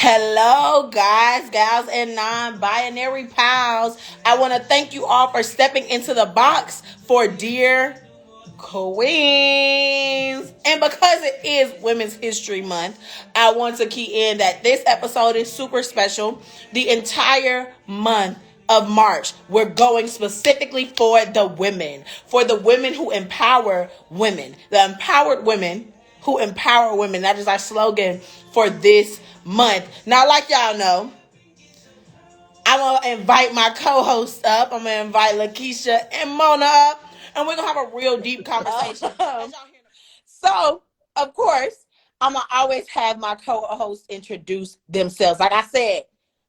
Hello, guys, gals, and non binary pals. I want to thank you all for stepping into the box for Dear Queens. And because it is Women's History Month, I want to key in that this episode is super special. The entire month of March, we're going specifically for the women who empower women, the empowered women who empower women. That is our slogan for this month. Now, like y'all know, I'm going to invite my co-hosts up. I'm going to invite Lakeisha and Mona up, and we're going to have a real deep conversation. So, of course, I'm going to always have my co-hosts introduce themselves. Like I said,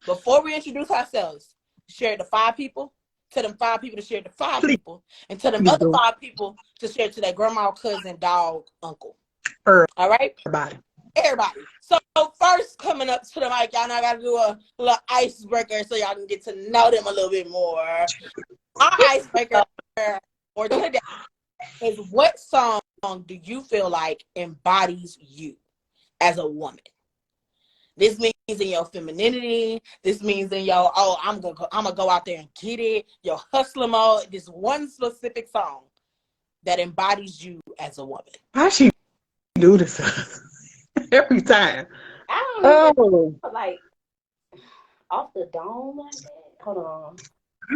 before we introduce ourselves, share it to 5 people, to them 5 people to share it to 5 people, and to them other 5 people to share it to their grandma, cousin, dog, uncle. All right? Everybody. So first coming up to the mic, y'all know I gotta do a little icebreaker so y'all can get to know them a little bit more. Our icebreaker for today is, what song do you feel like embodies you as a woman? This means in your femininity. This means in your, I'm gonna go out there and get it. Your hustler mode. This one specific song that embodies you as a woman. How she do this every time? I don't know, like off the dome like that. Hold on.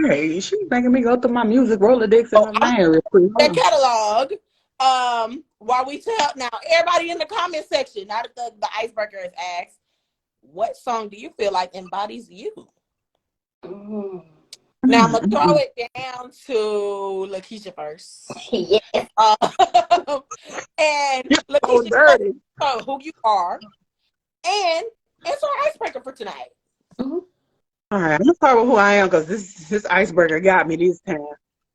Hey, she's making me go through my music Rolodex and my mind real quick. The catalog. While we tell now, everybody in the comment section, now that the icebreaker is asked, what song do you feel like embodies you? Mm. Now I'm gonna throw it down to Lakeisha first. Yes. And Lakeisha, so who you are, and answer our icebreaker for tonight. Mm-hmm. All right, I'm gonna start with who I am because this icebreaker got me this time.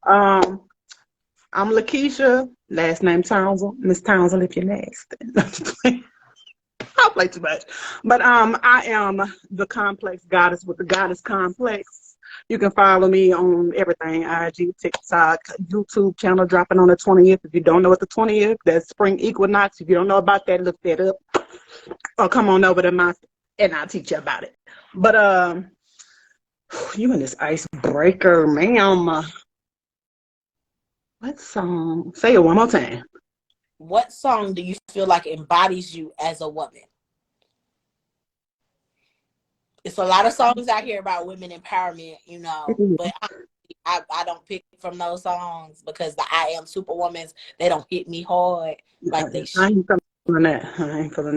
I'm Lakeisha, last name Townsend. Miss Townsend, if you're next. I'll play too much. But I am the complex goddess with the goddess complex. You can follow me on everything, IG, TikTok, YouTube channel, dropping on the 20th. If you don't know what the 20th, that's spring equinox. If you don't know about that, look that up. Or come on over to my, and I'll teach you about it. But you in this icebreaker, ma'am. What song? Say it one more time. What song do you feel like embodies you as a woman? It's a lot of songs out here about women empowerment, you know, but I don't pick from those songs because the I Am Superwomans, they don't hit me hard like they should. I ain't feeling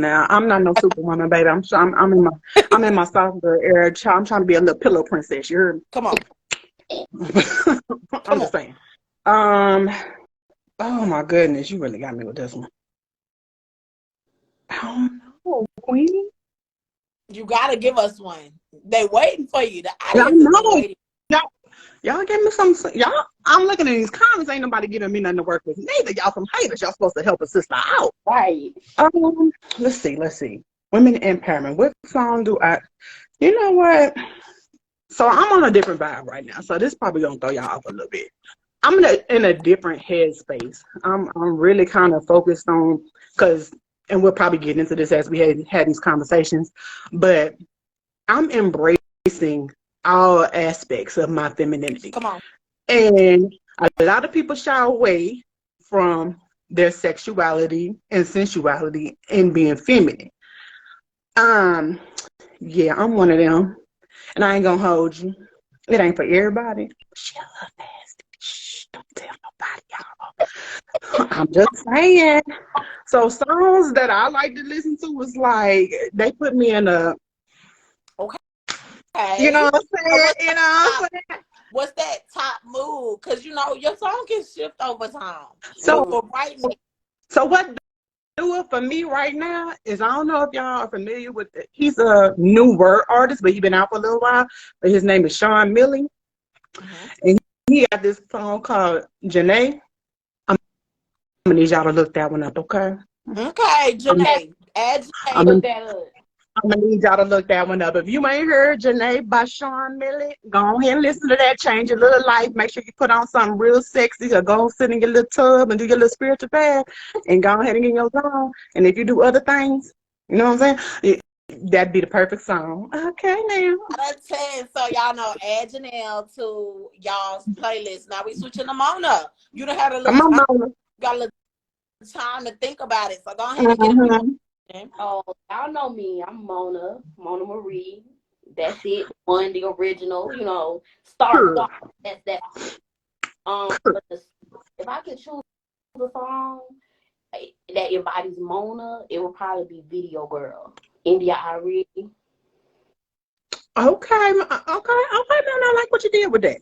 that. I'm not no superwoman, baby. I'm in my sophomore era. I'm trying to be a little pillow princess. You heard me? Come on. I'm just saying. Oh my goodness, you really got me with this one. I don't know, Queenie. You gotta give us one. They waiting for you. The Y'all audience is know. waiting. Y'all give me some. Y'all, I'm looking at these comments. Ain't nobody giving me nothing to work with. Neither y'all some haters. Y'all supposed to help a sister out, Right. Let's see. Women empowerment. What song do I? You know what? So I'm on a different vibe right now. So this probably gonna throw y'all off a little bit. I'm in a different headspace. I'm really kind of focused on, and we'll probably get into this as we had these conversations, but I'm embracing all aspects of my femininity. Come on. And a lot of people shy away from their sexuality and sensuality and being feminine. Yeah, I'm one of them. And I ain't gonna hold you. It ain't for everybody. She a little nasty. Shh, don't tell nobody, y'all. I'm just saying. So songs that I like to listen to was like, they put me in a, okay. You know what I'm saying? What's that top mood? Because, you know, your song can shift over time. So what do it for me right now is, I don't know if y'all are familiar with it. He's a new word artist, but he's been out for a little while. But his name is Sean Millie. Mm-hmm. And he got this song called Janae. I'm going to need y'all to look that one up, okay? Okay, Janae. Look that up. I'm going to need y'all to look that one up. If you ain't heard Janae by Sean Millie, go ahead and listen to that. Change your little life. Make sure you put on something real sexy, or go sit in your little tub and do your little spiritual bath and go ahead and get your song. And if you do other things, you know what I'm saying? That'd be the perfect song. Okay, now. Out of 10. So y'all know, add Janelle to y'all's playlist. Now we switching them on up. You done had a Come little on, time, Mona. got a little time to think about it. So go ahead and get a few. Mhm. Oh, y'all know me. I'm Mona Marie. That's it. One, the original. Star Sure. Star. That's that. But if I could choose a song that embodies Mona, it would probably be Video Girl. India Ari. Okay, okay, man. I like what you did with that.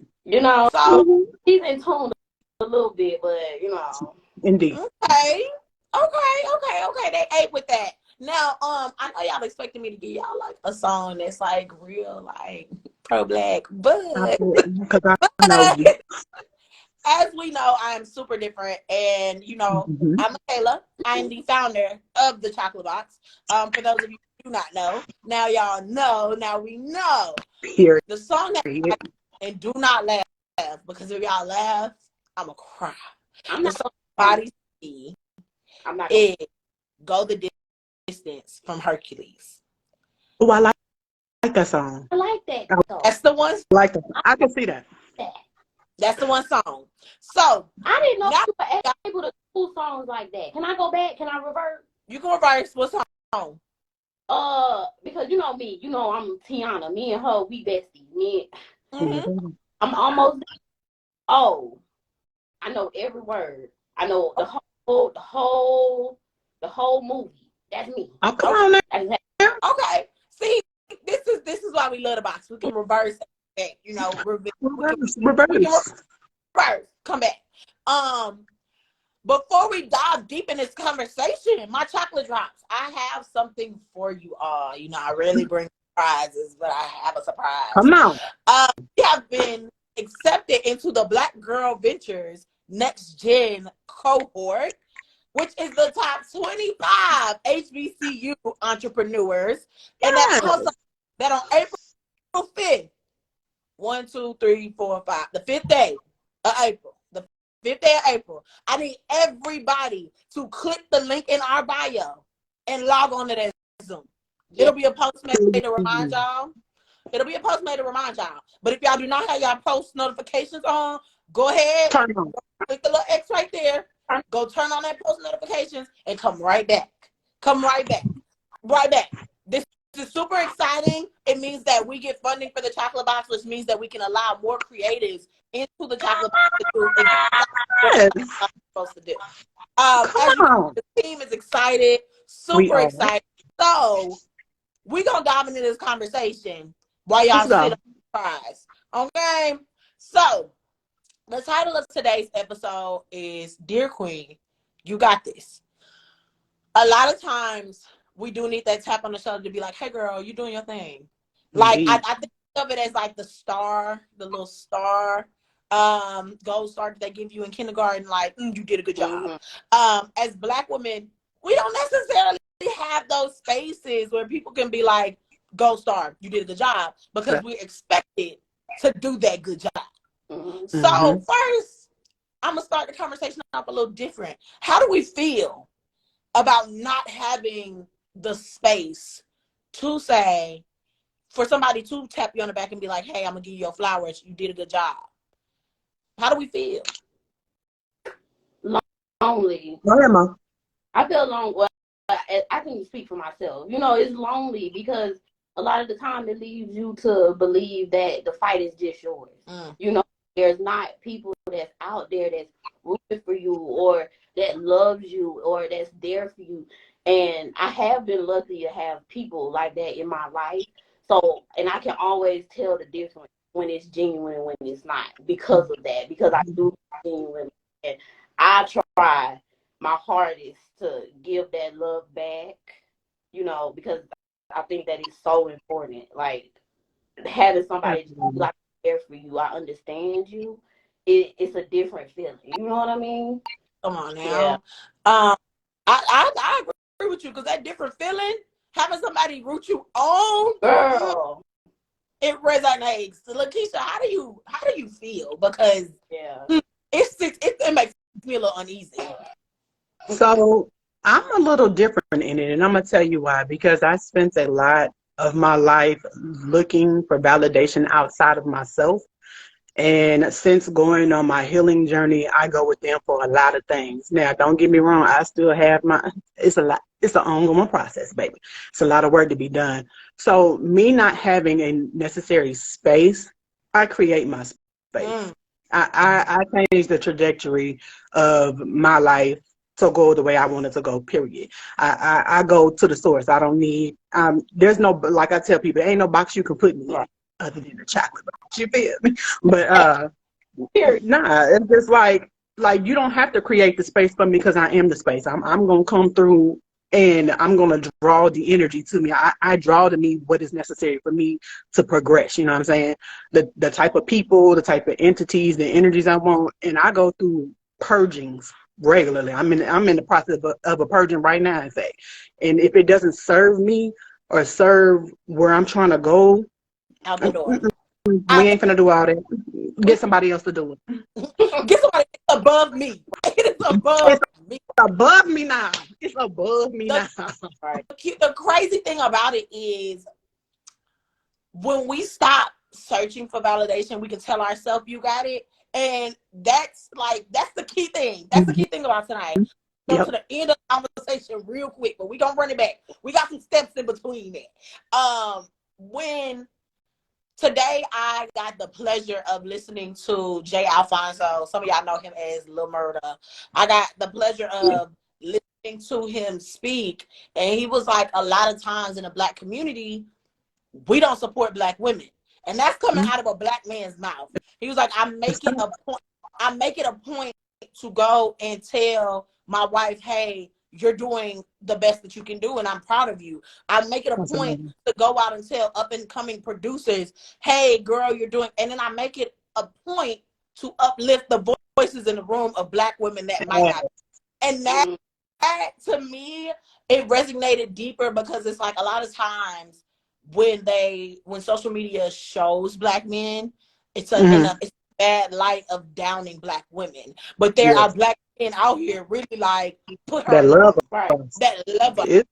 So Mhm. He's in tune a little bit, but Indeed. okay. They ate with that. Now, I know y'all expecting me to give y'all like a song that's like real, like pro black, but Because I know you. as we know, I am super different, and Mhm. I'm Michaela. I'm the founder of the Chocolate Box. For those of you who do not know, now y'all know. Now we know Period. the song that. And do not laugh, because if y'all laugh, I'ma cry. I'm The not song gonna. Body See I'm not gonna. is Go the Distance from Hercules. Oh, I like that song. I like that I though. That's the one. like that. I can see that. That. That's the one song. So I didn't know now you were able to do songs like that. Can I go back? Can I revert? you can reverse what song. Because you know me, I'm Tiana. Me and her, we besties. Mm-hmm. I'm almost. Oh, I know every word. I know the whole movie. That's me. Oh, come Okay. on now. Okay. See, this is why we love the box. We can reverse that. We can Reverse. reverse. Come back. Before we dive deep in this conversation, my chocolate drops, I have something for you all. I rarely bring surprises, but I have a surprise. Come on. We have been accepted into the Black Girl Ventures Next Gen cohort, which is the top 25 HBCU entrepreneurs. And that Yes. also that on April 5th, 1, 2, 3, 4, 5, the 5th day of April, the 5th day of April, I need everybody to click the link in our bio and log on to that Zoom. It'll be a post made to remind y'all. But if y'all do not have y'all post notifications on, go ahead, Turn on. click the little X right there, go turn on that post notifications, and come right back. Right back. This is super exciting. It means that we get funding for the chocolate box, which means that we can allow more creatives into the chocolate box to do what Yes. they're supposed to do. Come As you on. the team is excited, We super are. excited. So we're gonna dive into this conversation while y'all Let's go. sit on the prize. Okay. So the title of today's episode is Dear Queen, You Got This. A lot of times we do need that tap on the shoulder to be like, hey girl, you doing your thing. Like Indeed. I think of it as like the little star, gold star that they give you in kindergarten, like, you did a good job. As Black women, we don't necessarily have those spaces where people can be like, gold star, you did a good job, because we're expected to do that good job. So first, I'm gonna start the conversation up a little different. How do we feel about not having the space to say, for somebody to tap you on the back and be like, hey, I'm gonna give you your flowers, you did a good job? How do we feel? Lonely. Grandma. I feel lonely. Well, I can speak for myself. It's lonely because a lot of the time it leaves you to believe that the fight is just yours. There's not people that's out there that's rooting for you or that loves you or that's there for you. And I have been lucky to have people like that in my life. So, and I can always tell the difference when it's genuine and when it's not because of that, because I do genuine. And I try my hardest to give that love back, because I think that is so important. Like having somebody like there for you, I understand you. It's a different feeling. You know what I mean? Come on now. Yeah. I agree with you, because that different feeling, having somebody root you on, Girl. it resonates. So, Lakeisha, how do you feel? Because Yeah. it makes me a little uneasy. So I'm a little different in it, and I'm gonna tell you why. Because I spent a lot of my life looking for validation outside of myself. And since going on my healing journey, I go with them for a lot of things. Now, don't get me wrong, I still have it's a lot, it's an ongoing process, baby. It's a lot of work to be done. So me not having a necessary space, I create my space. I changed the trajectory of my life to go the way I want it to go, period. I go to the source. I don't need, there's no, like I tell people, there ain't no box you can put me in other than the chocolate box. You feel me? But nah, it's just like you don't have to create the space for me because I am the space. I'm gonna come through and I'm gonna draw the energy to me. I draw to me what is necessary for me to progress. You know what I'm saying? The type of people, the type of entities, the energies I want, and I go through purgings regularly. I'm in the process of a purging right now, in fact. And if it doesn't serve me or serve where I'm trying to go, out the door. We ain't finna do all that. Get somebody else to do it. Get somebody above me. It is above me. It's above me now. It's above me now. Right. The crazy thing about it is when we stop searching for validation, we can tell ourselves you got it. And that's the key thing. That's the key thing about tonight. Go to the end of the conversation real quick, but we're gonna run it back. We got some steps in between that. When today I got the pleasure of listening to Jay Alfonso. Some of y'all know him as Lil Murder. I got the pleasure of listening to him speak, and he was like, a lot of times in the Black community, we don't support Black women. And that's coming out of a Black man's mouth. He was like, I make it a point to go and tell my wife, hey, you're doing the best that you can do, and I'm proud of you. I make it a point to go out and tell up and coming producers, hey, girl, you're doing, and then I make it a point to uplift the voices in the room of Black women that might not. And that to me, it resonated deeper because it's like a lot of times when social media shows Black men, it's a bad light of downing Black women. But there are Black men out here really like put her that love us. That love us.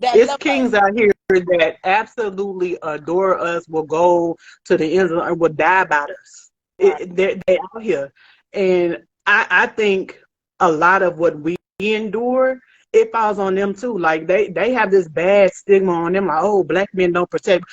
It's kings out here that absolutely adore us, will go to the ends and will die about us. Right. They're out here. And I think a lot of what we endure, it falls on them too. Like they have this bad stigma on them, like, oh, Black men don't protect.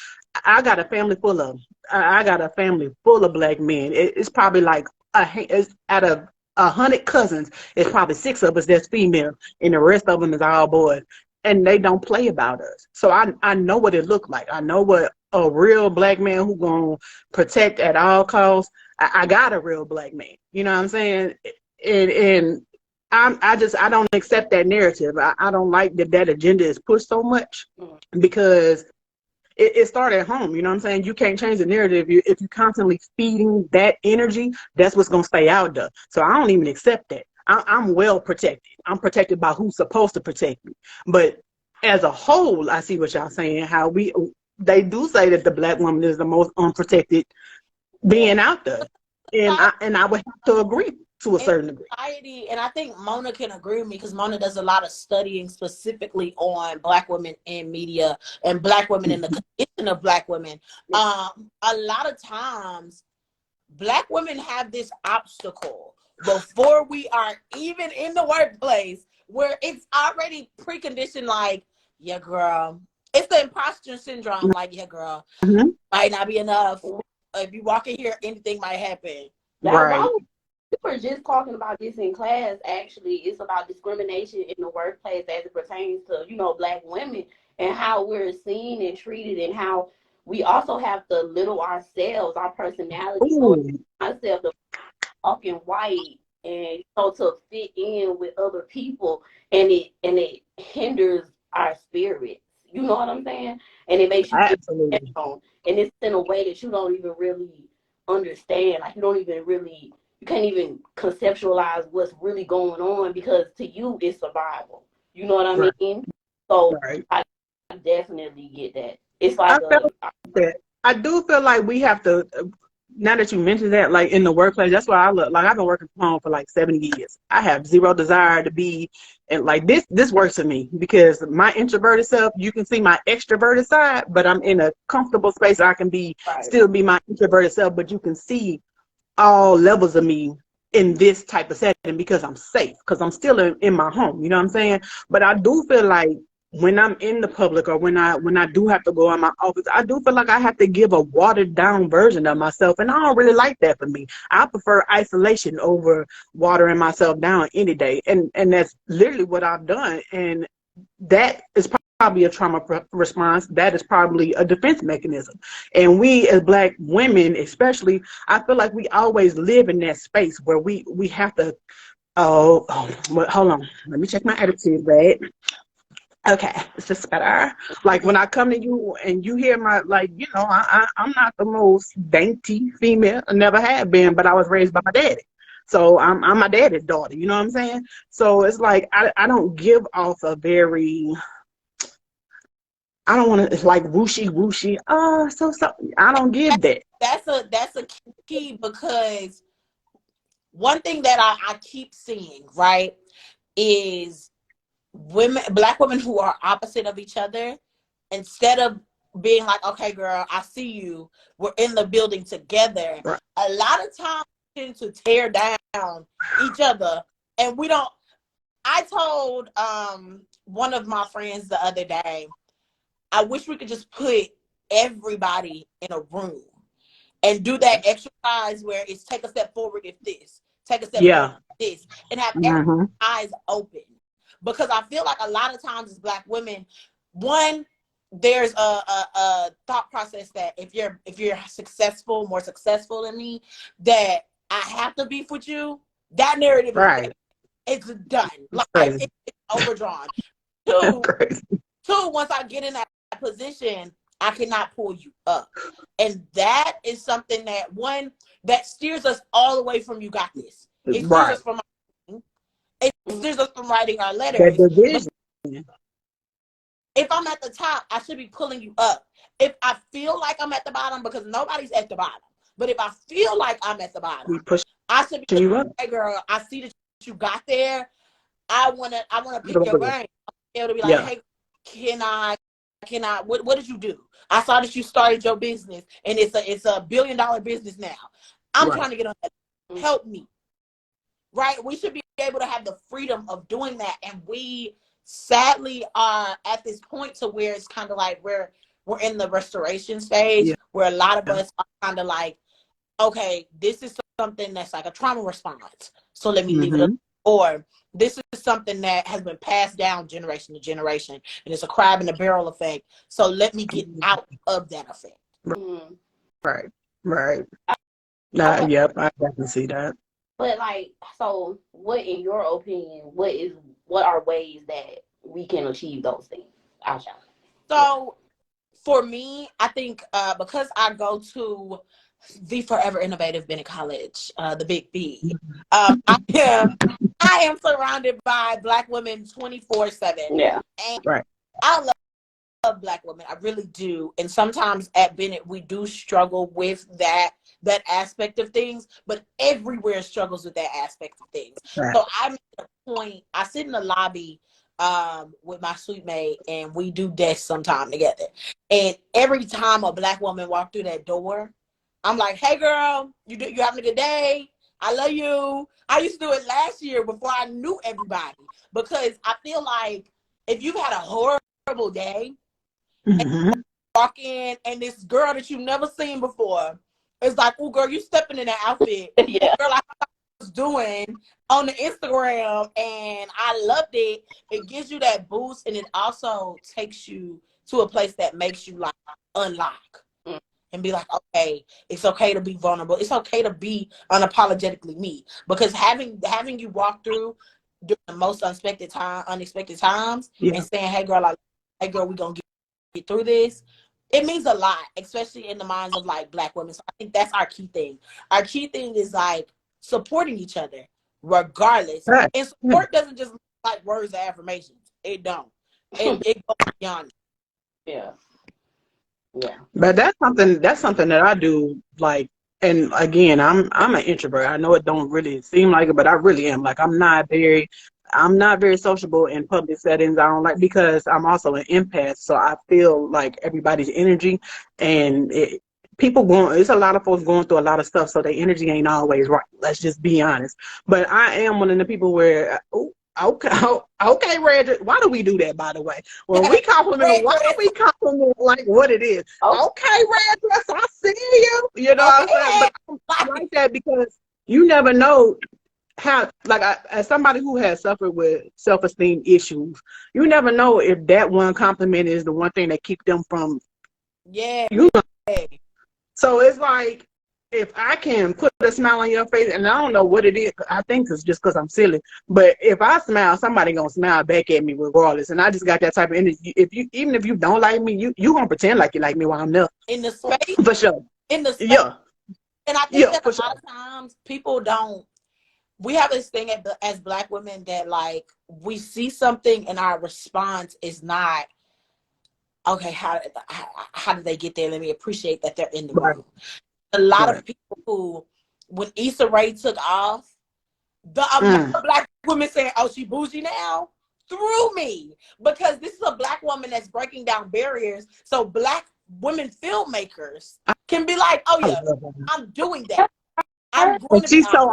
I got a family full of Black men. It's probably like it's out of 100 cousins, it's probably 6 of us that's female, and the rest of them is all boys, and they don't play about us. So I know what it looked like. I know what a real Black man who gonna protect at all costs. I got a real Black man. You know what I'm saying? And I don't accept that narrative. I don't like that agenda is pushed so much, because it started at home. You know what I'm saying? You can't change the narrative. If you're constantly feeding that energy, that's what's going to stay out there. So I don't even accept that. I'm well protected. I'm protected by who's supposed to protect me. But as a whole, I see what y'all saying, how they do say that the Black woman is the most unprotected being out there. And I would have to agree to a certain degree. Society, and I think Mona can agree with me because Mona does a lot of studying specifically on Black women in media and Black women in the condition of Black women. A lot of times, Black women have this obstacle before we are even in the workplace where it's already preconditioned, like, yeah, girl. It's the imposter syndrome, like, yeah, girl, might not be enough. If you walk in here, anything might happen. Right. We were just talking about this in class, actually. It's about discrimination in the workplace as it pertains to, Black women, and how we're seen and treated, and how we also have to little ourselves, our personality, ourselves to talking white, and so to fit in with other people, and it hinders our spirits. You know what I'm saying? And it makes you feel down, and it's in a way that you don't even really understand. Like you can't even conceptualize what's really going on, because to you it's survival. You know what I mean? So I definitely get that. It's like I do feel like we have to now that you mentioned that, like in the workplace, that's why I look like I've been working from home for like 7 years. I have zero desire to be, and like this works for me because my introverted self, you can see my extroverted side, but I'm in a comfortable space. I can be still be my introverted self, but you can see all levels of me in this type of setting because I'm safe, because I'm still in my home. You know what I'm saying? But I do feel like when I'm in the public or when I do have to go in my office, I do feel like I have to give a watered down version of myself. And I don't really like that for me. I prefer isolation over watering myself down any day. And that's literally what I've done. And that is probably a trauma response. That is probably a defense mechanism. And we as Black women, especially, I feel like we always live in that space where we have to, well, hold on. Let me check my attitude, right? Okay, it's just better. Like when I come to you and you hear my, like, you know, I'm not the most dainty female. I never have been, but I was raised by my daddy. So I'm my daddy's daughter, you know what I'm saying? So it's like I don't give off a very, I don't want to, it's like whooshy. Oh, so I don't give that. That's a key because one thing that I keep seeing, right, is Black women who are opposite of each other, instead of being like, okay, girl, I see you, we're in the building together. Right. A lot of times we tend to tear down each other, and we don't. I told one of my friends the other day, I wish we could just put everybody in a room and do that exercise where it's take a step forward if this, take a step forward if this, and have everybody's eyes open. Because I feel like a lot of times as Black women, one, there's a thought process that if you're successful, more successful than me, that I have to beef with you. That narrative is it's done. Like it's overdrawn. Two, once I get in that position, I cannot pull you up. And that is something that, one, that steers us all away from you got this. It steers us from writing our letters. If I'm at the top, I should be pulling you up. If I feel like I'm at the bottom, because nobody's at the bottom, but if I feel like I'm at the bottom, I should be like, hey girl, I see that you got there. I wanna pick your brain. I'll be able to be like, hey, can I what did you do? I saw that you started your business and it's a $1 billion business now. I'm trying to get on that. Help me. Right? We should be able to have the freedom of doing that. And we sadly are at this point to where it's kind of like we're in the restoration stage where a lot of us are kind of like, okay, this is something that's like a trauma response. So let me leave it up. Or this is something that has been passed down generation to generation and it's a crab in the barrel effect. So let me get out of that effect. Right. Yep, I definitely see that. But like, so what, in your opinion, what are ways that we can achieve those things? So for me, I think because I go to the Forever Innovative Bennett College, the Big B, I am surrounded by Black women 24/7. Yeah. And I love Black women. I really do. And sometimes at Bennett, we do struggle with that aspect of things, but everywhere struggles with that aspect of things. So I make a point, I sit in the lobby with my suite mate and we do desks sometime together. And every time a Black woman walks through that door, I'm like, hey girl, you having a good day? I love you. I used to do it last year before I knew everybody, because I feel like if you've had a horrible day and you walk in and this girl that you've never seen before is like, oh girl, you stepping in that outfit. Girl, like I was doing on the Instagram and I loved it. It gives you that boost and it also takes you to a place that makes you like unlock. And be like, okay, it's okay to be vulnerable. It's okay to be unapologetically me. Because having you walk through during the most unexpected times and saying, hey girl, we're gonna get through this. It means a lot, especially in the minds of like Black women. So I think that's our key thing. Our key thing is like supporting each other regardless. And support doesn't just look like words of affirmations. It don't. It goes beyond. Yeah. But that's something that I do like and again, I'm an introvert. I know it don't really seem like it, but I really am. Like I'm not very sociable in public settings. I don't like because I'm also an empath, so I feel like everybody's energy, and it's a lot of folks going through a lot of stuff, so their energy ain't always right. Let's just be honest. But I am one of the people where, oh, okay, okay, Reggie, why do we do that, by the way? When we compliment, why do we compliment like what it is? Okay, Reggie, I see you. You know what I'm saying? But I like that because you never know how, like, as somebody who has suffered with self-esteem issues, you never know if that one compliment is the one thing that keep them from, you know. So it's like, if I can put a smile on your face, and I don't know what it is, I think it's just because I'm silly, but if I smile, somebody gonna smile back at me regardless, and I just got that type of energy. Even if you don't like me, you gonna pretend like you like me while I'm there. In the space? For sure. In the space. Yeah. And I think that a lot of times people don't, we have this thing as Black women that, like, we see something and our response is not, okay, how did they get there? Let me appreciate that they're in the room. A lot of people who, when Issa Rae took off, the amount of Black women saying, oh, she bougie now, threw me. Because this is a Black woman that's breaking down barriers. So Black women filmmakers can be like, oh, yeah, I'm doing that. I'm going to she's so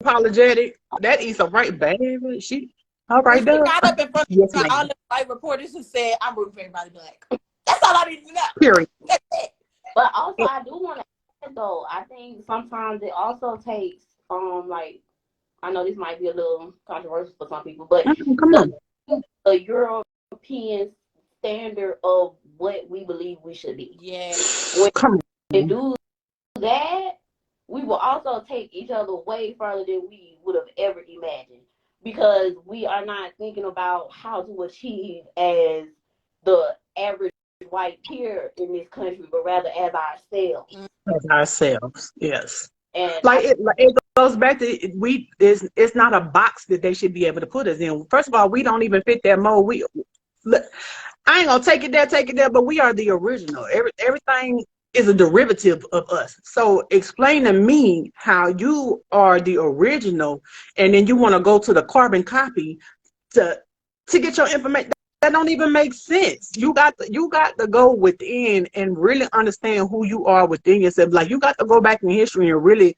unapologetic. That Issa Rae, baby. She all right there. She got up in front of all the white reporters and said, I'm rooting for everybody Black. That's all I need to know. Period. That's it. But also, I do want to add, though, I think sometimes it also takes, like, I know this might be a little controversial for some people, but the European standard of what we believe we should be. Yeah. When we do that, we will also take each other way further than we would have ever imagined, because we are not thinking about how to achieve as the average white peer in this country, but rather as ourselves. As ourselves, yes. And it goes back to it's not a box that they should be able to put us in. First of all, we don't even fit that mold. I ain't gonna take it there, but we are the original. Everything is a derivative of us. So explain to me how you are the original, and then you want to go to the carbon copy to get your information. That don't even make sense. You got to go within and really understand who you are within yourself. Like, you got to go back in history and really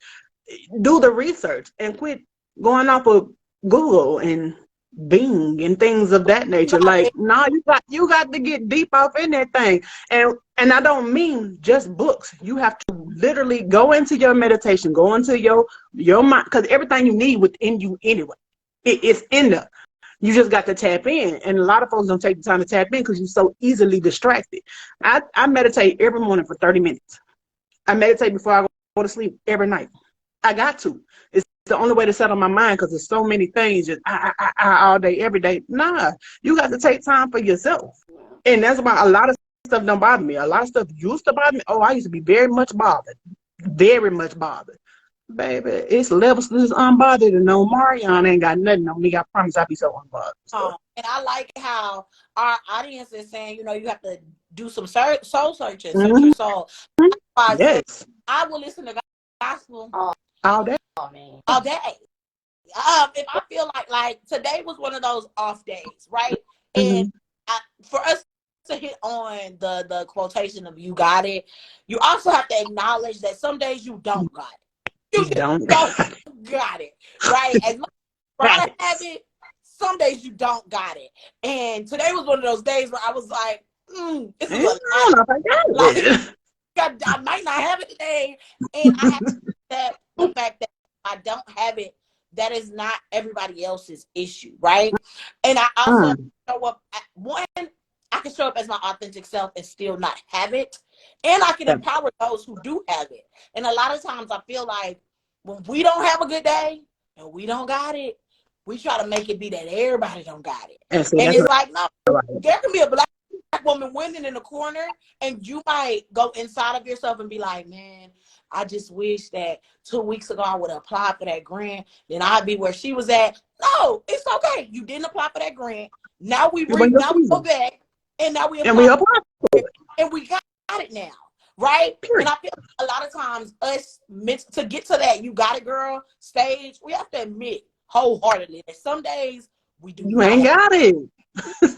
do the research and quit going off of Google and Bing and things of that nature. Like, no, you got to get deep off in that thing. And I don't mean just books. You have to literally go into your meditation, go into your mind, because everything you need within you anyway. It's in there. You just got to tap in. And a lot of folks don't take the time to tap in because you're so easily distracted. I meditate every morning for 30 minutes. I meditate before I go to sleep every night. I got to. It's the only way to settle my mind, because there's so many things just all day, every day. Nah, you got to take time for yourself. And that's why a lot of stuff don't bother me. A lot of stuff used to bother me. Oh, I used to be very much bothered. Very much bothered. Baby, it's levels to this unbothered, and no Marion ain't got nothing on me. I promise I'll be so unbothered. So. And I like how our audience is saying, you have to do some soul searching, search your soul. Yes. I will listen to gospel all day. Oh, man. All day. If I feel like today was one of those off days, right? And for us to hit on the quotation of "you got it," you also have to acknowledge that some days you don't got it. You don't got it, right? As much as I have it, some days you don't got it. And today was one of those days where I was like, this is I might not have it today. And I have to accept the fact that I don't have it. That is not everybody else's issue, right? And I also show up, I can show up as my authentic self and still not have it. And I can empower those who do have it. And a lot of times I feel like when we don't have a good day and we don't got it, we try to make it be that everybody don't got it. And it's like, no, there can be a black woman winning in the corner, and you might go inside of yourself and be like, man, I just wish that 2 weeks ago I would have applied for that grant. Then I'd be where she was at. No, it's okay. You didn't apply for that grant. Now we go back, and now we apply for it. And we got it now. right? And Period. I feel like a lot of times us to get to that "you got it, girl" stage, we have to admit wholeheartedly that some days we do You not ain't have. got it.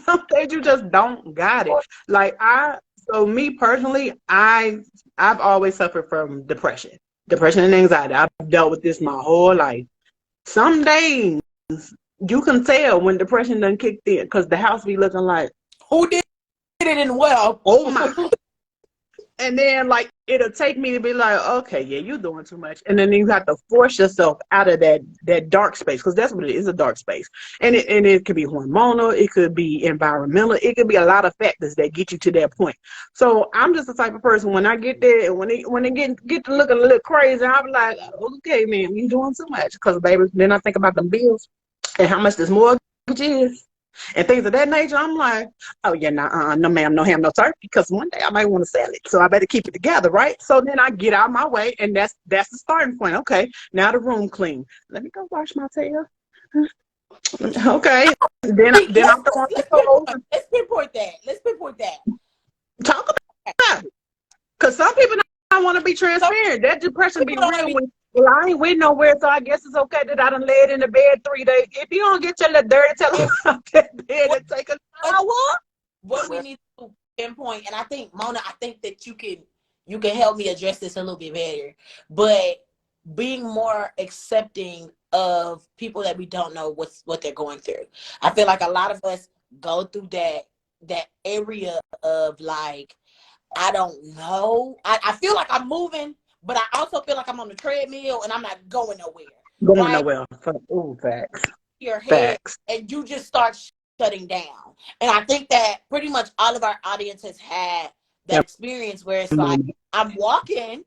Some days you just don't got it. Like so me personally, I've always suffered from depression and anxiety. I've dealt with this my whole life. Some days you can tell when depression done kicked in because the house be looking like, Who did it in well? oh my. And then like it'll take me to be like, okay, yeah, you're doing too much. And then you have to force yourself out of that dark space, because that's what it is, a dark space. And it could be hormonal, it could be environmental, it could be a lot of factors that get you to that point. So I'm just the type of person, when I get there and when it get to looking a little crazy, I'm like, okay, man, you doing too much. Because baby, then I think about them bills and how much this mortgage is and things of that nature. I'm like, oh yeah, no ma'am, no ham, no turkey, because one day I might want to sell it, so I better keep it together, right? So then I get out of my way, and that's the starting point. Okay, now the room clean. Let me go wash my tail. Okay, then I'm throwing the clothes. Let's pinpoint that. Let's pinpoint that. Talk about it, because some people don't want to be transparent. That depression be real when. Well, I ain't went nowhere, so I guess it's okay that I done laid in the bed 3 days. If you don't get your little dirty, tell them about that bed and take a shower. What we need to pinpoint, and I think Mona, I think that you can help me address this a little bit better, but being more accepting of people that we don't know what they're going through. I feel like a lot of us go through that area of like, I don't know. I feel like I'm moving, but I also feel like I'm on the treadmill and I'm not going nowhere. Going Right? nowhere. Ooh, facts. Your head, Facts. and you just start shutting down. And I think that pretty much all of our audience has had that experience where it's like, I'm walking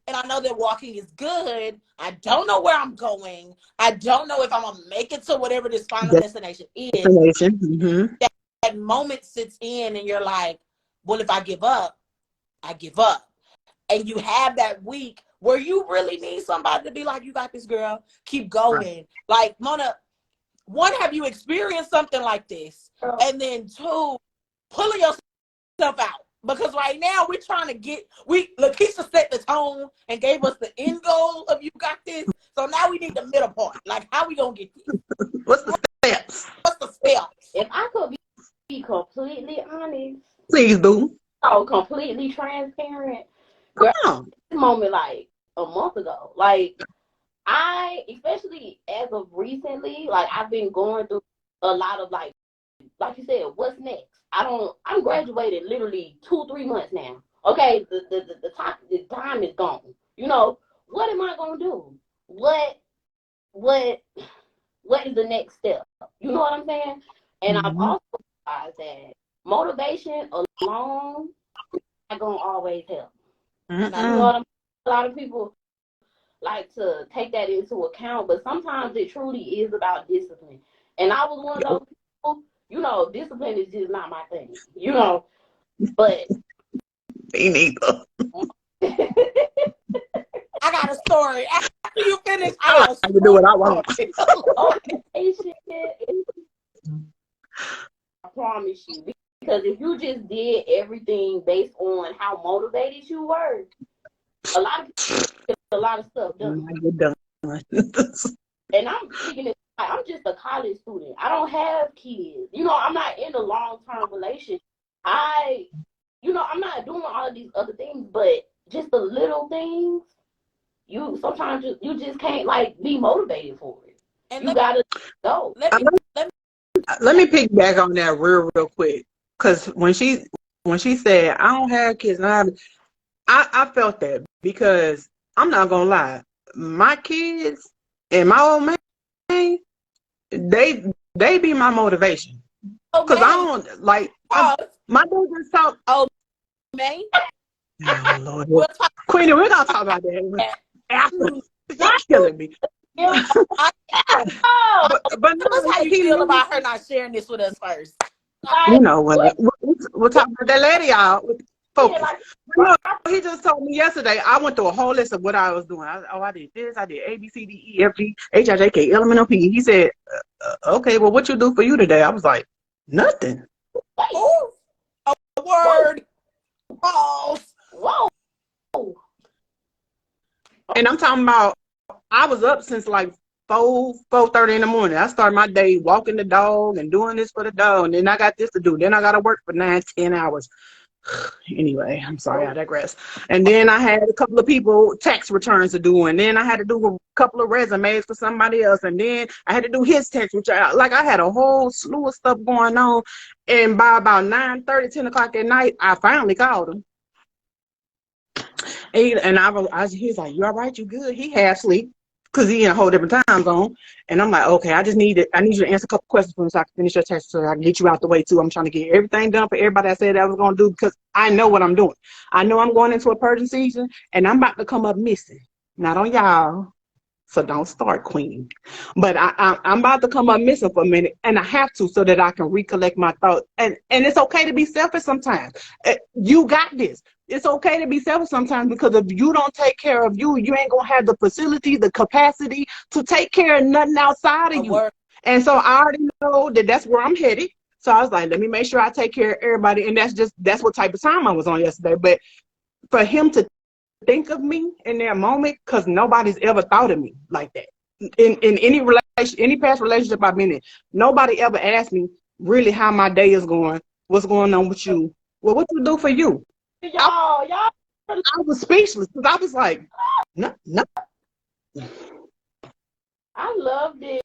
and I know that walking is good. I don't know where I'm going. I don't know if I'm gonna make it to whatever this final destination is. Mm-hmm. That moment sits in and you're like, well, if I give up, I give up. And you have that week where you really need somebody to be like, you got this, girl, keep going. Right. Like, Mona, one, have you experienced something like this? And then two, pulling yourself out. Because right now we're trying to Lakeisha set the tone and gave us the end goal of you got this. So now we need the middle part. Like, how we gonna get this? What's the steps? What's the steps? If I could be completely honest. Please do. Oh, completely transparent. Girl, this moment like a month ago. Like, especially as of recently, like I've been going through a lot of like you said, what's next? I'm graduated literally 2-3 months now. Okay, the time is gone. You know, what am I gonna do? What is the next step? You know what I'm saying? And I've also realized that motivation alone is not gonna always help. Now, you know what I'm saying? A lot of people like to take that into account, but sometimes it truly is about discipline. And I was one of those people, you know, discipline is just not my thing, you know, but. Me neither. I got a story. After you finish, I can do what I want. I promise you. Because if you just did everything based on how motivated you were, a lot of people get a lot of stuff done. And I'm speaking it, I'm just a college student. I don't have kids. You know, I'm not in a long-term relationship. I'm not doing all of these other things, but just the little things, sometimes you just can't like be motivated for it. And you gotta go. Let me piggyback on that real quick. Because when she said, I don't have kids, I felt that, because I'm not going to lie. My kids and my old man, they be my motivation. Because I don't, like, my dad just talk. Oh, man. Oh, Lord. Queenie, we're going to talk about that after. You're killing me. But no, how you feel about her not sharing this with us first? You know what? We'll talk about that later, y'all. Focus. No, he just told me yesterday. I went through a whole list of what I was doing. I did this. I did A, B, C, D, E, F, G, H, I, J, K, L, M, N, O, P. He said, okay, well, what you do for you today? I was like, nothing. Oh, a word. Pause. Whoa. And I'm talking about, I was up since like 4:30 in the morning. I started my day walking the dog and doing this for the dog. And then I got this to do. Then I got to work for 9-10 hours. Anyway, I'm sorry, I digress. And then I had a couple of people tax returns to do, and then I had to do a couple of resumes for somebody else, and then I had to do his tax return. I had a whole slew of stuff going on, and by about 9:30, 10 o'clock at night, I finally called him. And he was like, "You all right? You good?" He half asleep because he in a whole different time zone. And I'm like, "Okay, I need you to answer a couple questions for me so I can finish your test so I can get you out the way too. I'm trying to get everything done for everybody I said I was going to do because I know what I'm doing. I know I'm going into a purging season and I'm about to come up missing. Not on y'all. So don't start, Queen. But I'm about to come up missing for a minute, and I have to so that I can recollect my thoughts. And it's okay to be selfish sometimes. You got this. It's okay to be selfish sometimes because if you don't take care of you, you ain't going to have the facility, the capacity to take care of nothing outside of you. And so I already know that that's where I'm headed. So I was like, let me make sure I take care of everybody. And that's what type of time I was on yesterday. But for him to think of me in that moment, because nobody's ever thought of me like that in any past relationship I've been in. Nobody ever asked me really how my day is going, what's going on with you, well, what you do for you. I was speechless because I was like, no. I love this.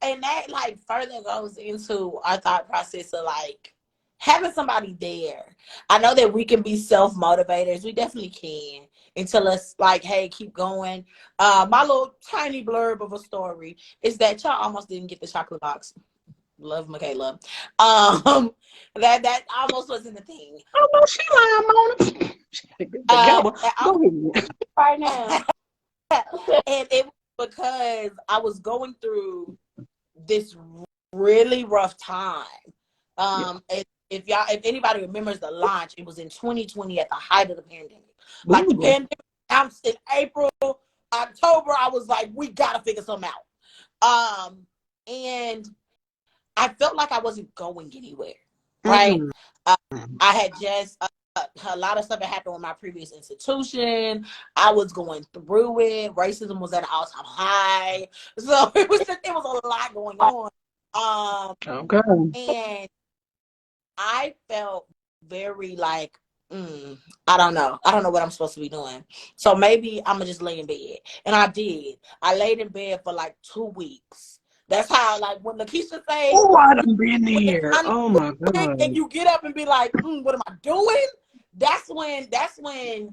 And that like further goes into our thought process of like having somebody there. I know that we can be self-motivators. We definitely can. And tell us like, hey, keep going. My little tiny blurb of a story is that y'all almost didn't get the chocolate box. Love Michaela. That almost wasn't a thing. Oh no, she lying, Mona. Go ahead. Right now. And it was because I was going through this really rough time. If anybody remembers the launch, it was in 2020 at the height of the pandemic. Like the pandemic announced in April, October, I was like, we gotta figure something out. And I felt like I wasn't going anywhere, right? I had just a lot of stuff had happened with my previous institution. I was going through it. Racism was at an all-time high, so it was a lot going on. Okay. And I felt very like, I don't know what I'm supposed to be doing. So maybe I'm gonna just lay in bed. And I did. I laid in bed for like 2 weeks. That's how, like, when Lakeisha say, "Oh, I done been there." Oh my God. And you get up and be like, what am I doing? That's when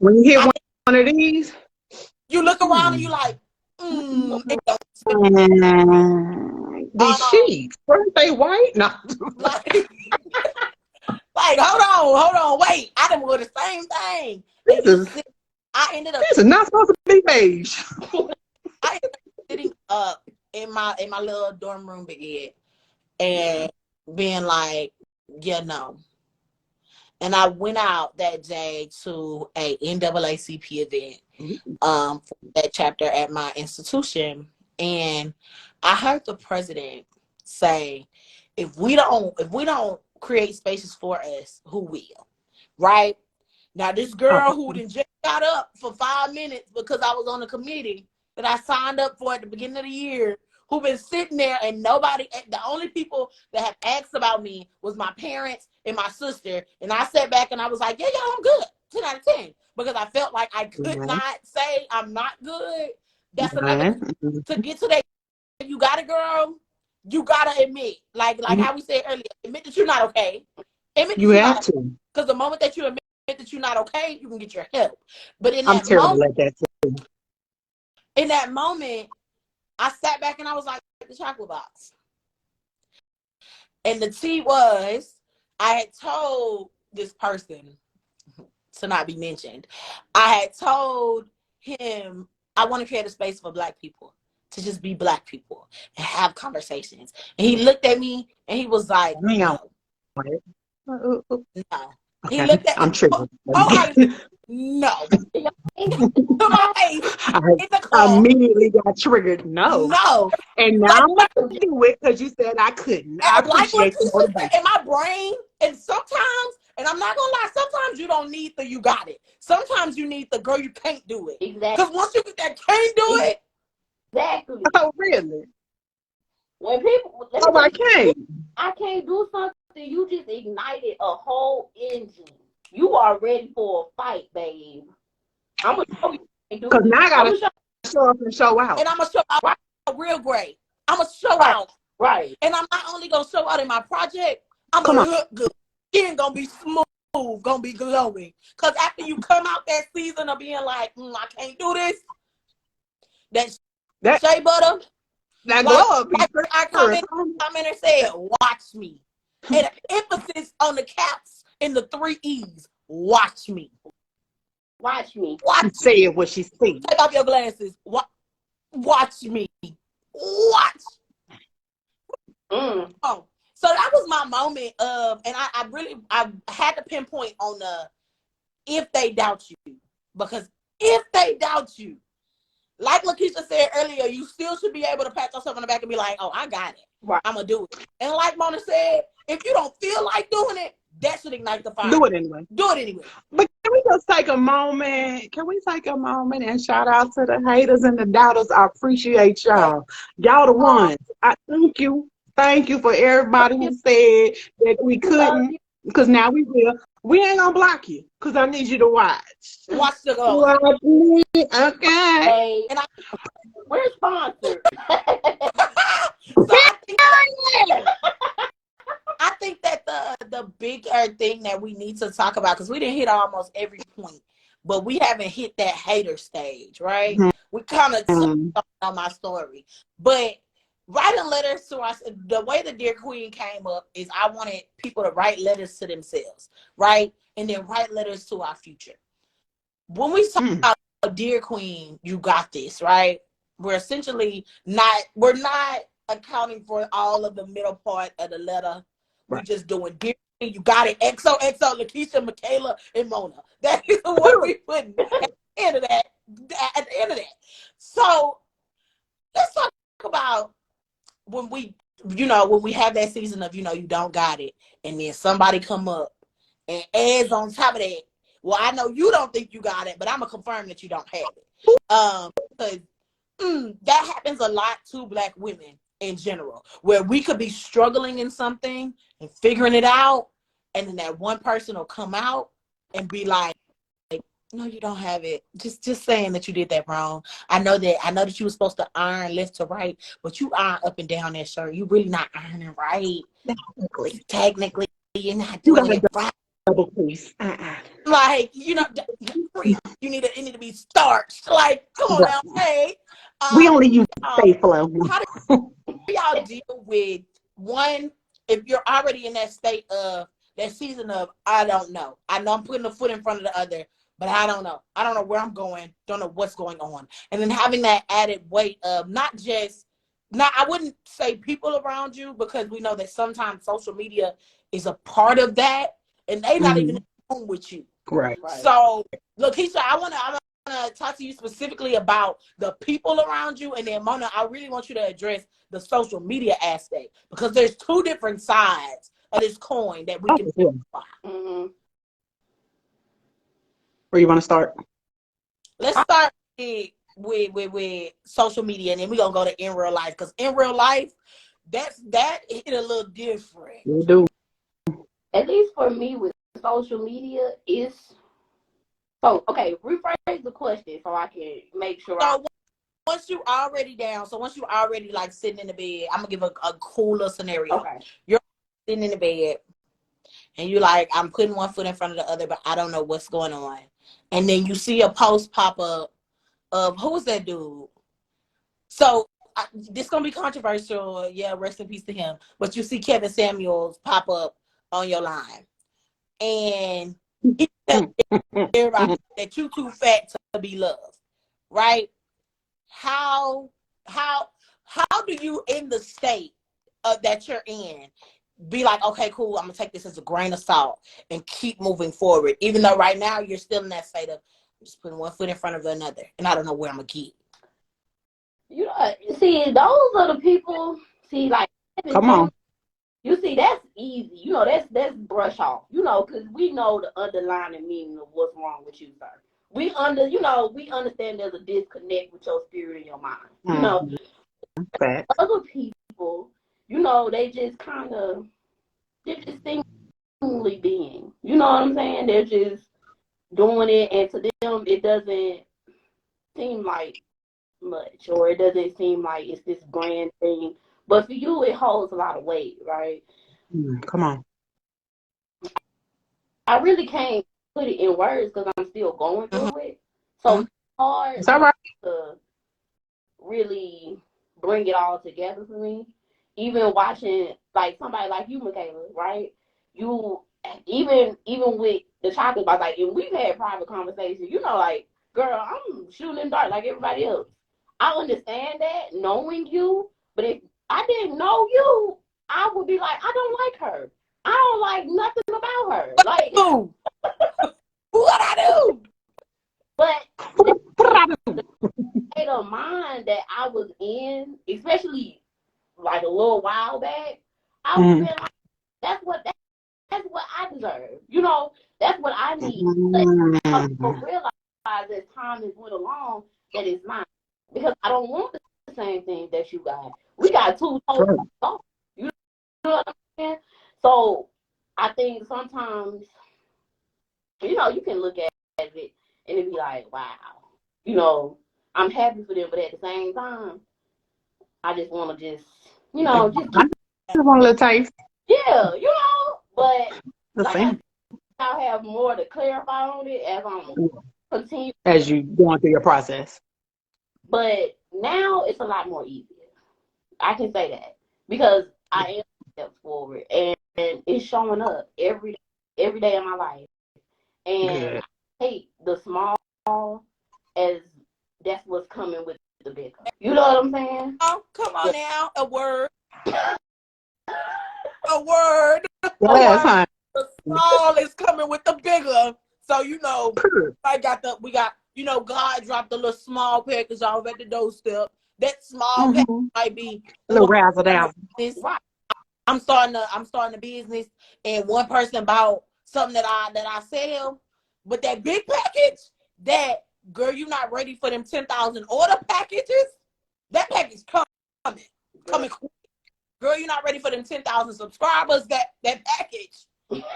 you hit one of these, you look around and you like, these sheets, weren't they white? No. Like, hold on, wait. I done wore the same thing. I ended up. This is not supposed to be beige. I ended up sitting up in my little dorm room bed and being like, yeah, no. And I went out that day to a NAACP event for that chapter at my institution, and I heard the president say, if we don't create spaces for us, who will? Right? Now, this girl who just got up for 5 minutes because I was on a committee that I signed up for at the beginning of the year, who been sitting there and the only people that have asked about me was my parents and my sister. And I sat back and I was like, yeah, I'm good. 10 out of 10. Because I felt like I could not say I'm not good. That's another, to get to that, you got it, girl. You gotta admit, like how we said earlier, admit that you're not okay. Admit you have to. Because the moment that you admit that you're not okay, you can get your help. But I'm terrible like that too. In that moment, I sat back and I was like, the chocolate box. And the tea was, I had told this person, to not be mentioned, I had told him I want to create a space for Black people, to just be Black people and have conversations. And he looked at me and he was like, no. No. Okay. He looked at me. I'm triggered. No. My face in the club. I immediately got triggered. No. And now I'm going to do it because you said I couldn't. I appreciate the motivation. In my brain, and sometimes And I'm not gonna lie, sometimes you don't need the you got it. Sometimes you need the girl, you can't do it. Exactly. Because once you get that can't do it. Exactly. Oh, really? When people, Oh, I can't. I can't do something, you just ignited a whole engine. You are ready for a fight, babe. I'm gonna show you. Because now I gotta show up and show out. And I'm gonna show out real great. I'm gonna show out. Right. And I'm not only gonna show out in my project, I'm gonna look good. Skin gonna be smooth, gonna be glowing. Cause after you come out that season of being like, I can't do this, that shea butter, that glow like I commented and said, watch me. And emphasis on the caps and the 3 E's. Watch me. Watch me. Say what she said. Take off your glasses. Watch me. Watch. Oh, so that was my moment of, and I had to pinpoint on the if they doubt you, because if they doubt you, like Lakeisha said earlier, you still should be able to pat yourself on the back and be like, oh, I got it. Right. I'm gonna do it. And like Mona said, if you don't feel like doing it, that should ignite the fire. Do it anyway. Do it anyway. But can we just take a moment? Can we take a moment and shout out to the haters and the doubters? I appreciate y'all. Y'all the ones. I thank you. Thank you for everybody who said that we couldn't, because now we will. We ain't gonna block you, because I need you to watch. Watch the go. Watch me. Okay. Hey, and we're sponsored. So I think that the bigger thing that we need to talk about, because we didn't hit almost every point, but we haven't hit that hater stage, right? Mm-hmm. We kind of talked on my story, but writing letters to us, the way the Dear Queen came up is I wanted people to write letters to themselves, right? And then write letters to our future. When we talk about Dear Queen, you got this, right? We're essentially we're not accounting for all of the middle part of the letter. We're just doing Dear Queen, you got it. XOXO, Lakeisha, Michaela, and Mona. That is what we putting at the end of that. So let's talk about when we have that season of, you don't got it, and then somebody come up and adds on top of that, well, I know you don't think you got it, but I'm gonna confirm that you don't have it. Because that happens a lot to Black women in general, where we could be struggling in something and figuring it out, and then that one person will come out and be like, no, you don't have it. Just saying that you did that wrong. I know that you were supposed to iron left to right, but you iron up and down that shirt. You really not ironing right. Technically, you're not doing it right. Double piece. Like, you need to be starched. Like, come on now, hey. We only use stay flow. How do y'all deal with one, if you're already in that state of that season of I don't know. I know I'm putting a foot in front of the other, but I don't know. I don't know where I'm going. Don't know what's going on. And then having that added weight of I wouldn't say people around you, because we know that sometimes social media is a part of that, and they not even in the room with you. Right. So, Lakeisha, I want to talk to you specifically about the people around you, and then Mona, I really want you to address the social media aspect, because there's 2 different sides of this coin that we can mm-hmm. Where you want to start? Let's start with social media, and then we're gonna go to in real life, because in real life, that hit a little different. You do. At least for me with social media is okay, rephrase the question so I can make sure. So once you already down, once you already like sitting in the bed, I'm gonna give a cooler scenario. Okay. You're sitting in the bed and you're like, I'm putting one foot in front of the other, but I don't know what's going on. And then you see a post pop up of, who is that dude? So this gonna be controversial. Yeah, rest in peace to him. But you see Kevin Samuels pop up on your line, and he tells everybody that you too fat to be loved, right? How do you, in the state that you're in, be like, okay, cool, I'm gonna take this as a grain of salt and keep moving forward, even though right now you're still in that state of just putting one foot in front of another, and I don't know where I'm gonna get. See, those are the people. See, like, come on. You see, that's easy. You know, that's brush off. You know, because we know the underlying meaning of what's wrong with you, sir. We understand there's a disconnect with your spirit and your mind. You know, other people, you know, they just kind of, they're just seemingly being. You know what I'm saying? They're just doing it, and to them, it doesn't seem like much, or it doesn't seem like it's this grand thing. But for you, it holds a lot of weight, right? Come on. I really can't put it in words because I'm still going through it. So it's hard It's all right. to really bring it all together for me. Even watching like somebody like you, Michaela, right? You even with the chocolate bar, like, and we've had private conversations, you know, like, girl, I'm shooting in the dark like everybody else. I understand that, knowing you, but if I didn't know you, I would be like, I don't like her. I don't like nothing about her. Like, what I do? But the state of mind that I was in, especially like a little while back, I was feeling like that's what I deserve. You know, that's what I need. But I realize as time has went along that it's not, because I don't want the same thing that you got. We got two totally different. You know what I'm saying? So I think sometimes, you know, you can look at it and it be like, wow, you know, I'm happy for them, but at the same time, I just want to you know, just keep. I just want a little taste. Yeah, you know, but The like same. I'll have more to clarify on it as I'm continue. As you going through your process. But now it's a lot more easier. I can say that because I am steps forward, and it's showing up every day of my life. And I hate the small as that's what's coming with the bigger. You know what I'm saying? Oh, come on now. A word. A word. Yes, The small is coming with the bigger. So, you know, we got, you know, God dropped a little small package off at the doorstep. That small package might be a little razzle dazzle. I'm starting a business, and one person bought something that I sell, but that big package, that girl, you're not ready for them 10,000 order packages. That package coming quick. Girl, you're not ready for them 10,000 subscribers. That package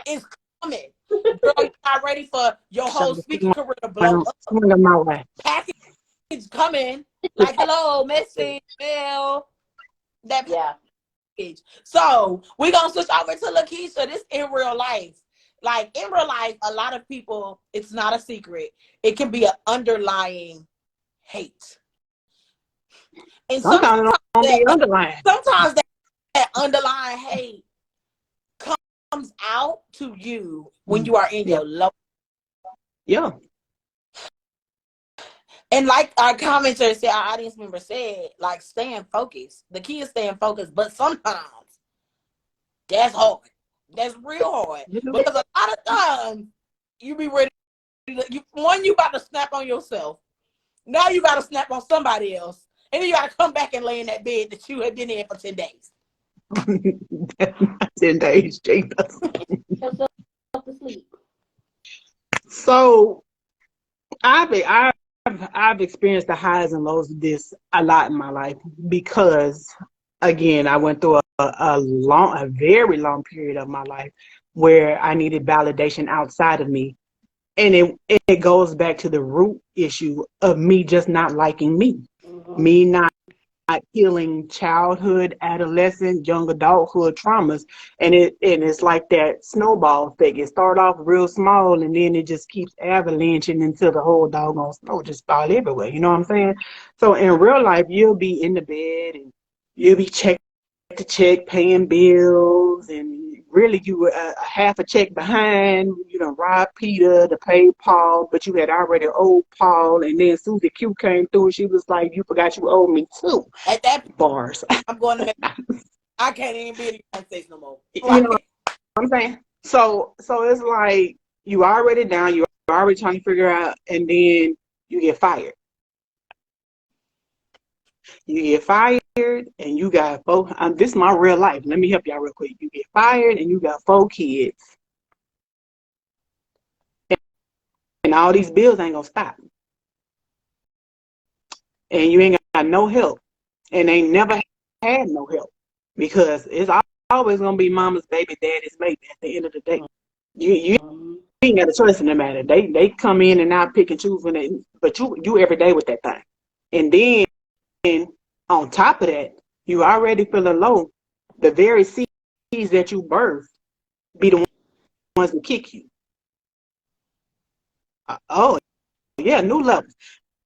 is coming. Girl, you're not ready for your whole speaking career to blow up. Package coming. Like, hello, message, Bill. That package. So we're gonna switch over to Lakeisha. This in real life. Like, in real life, a lot of people, it's not a secret. It can be an underlying hate. And sometimes that underlying hate comes out to you when you are in your low. Yeah. And like our commenter said, our audience member said, like, staying focused. The key is staying focused, but sometimes that's hard. That's real hard. Because a lot of times you be ready you about to snap on yourself. Now you gotta snap on somebody else. And then you gotta come back and lay in that bed that you have been in for 10 days. 10 days, Jesus. So I've experienced the highs and lows of this a lot in my life because, again, I went through a very long period of my life where I needed validation outside of me. And it goes back to the root issue of me just not liking me, me not healing childhood, adolescent, young adulthood traumas. And it's like that snowball effect. It started off real small and then it just keeps avalanching until the whole doggone snow just fall everywhere. You know what I'm saying? So in real life, you'll be in the bed and you'll be check to check, paying bills, and really you were a half a check behind. You done robbed Peter to pay Paul, but you had already owed Paul. And then Susie Q came through and she was like, you forgot you owed me too. At that bars. I'm going to make, I can't even be in the United States no more. You know what I'm saying? So it's like you already down, you're already trying to figure out, and then you get fired. You get fired and you got four. This is my real life. Let me help y'all real quick. You get fired and you got 4 kids, and all these bills ain't gonna stop. And you ain't got no help, and they never had no help because it's always gonna be mama's baby, daddy's baby. At the end of the day, you ain't got a choice in the matter. They come in and out, pick and choose when they, but you every day with that thing, and then on top of that, you already feeling low. The very seeds that you birth be the ones that kick you. Oh yeah, new levels.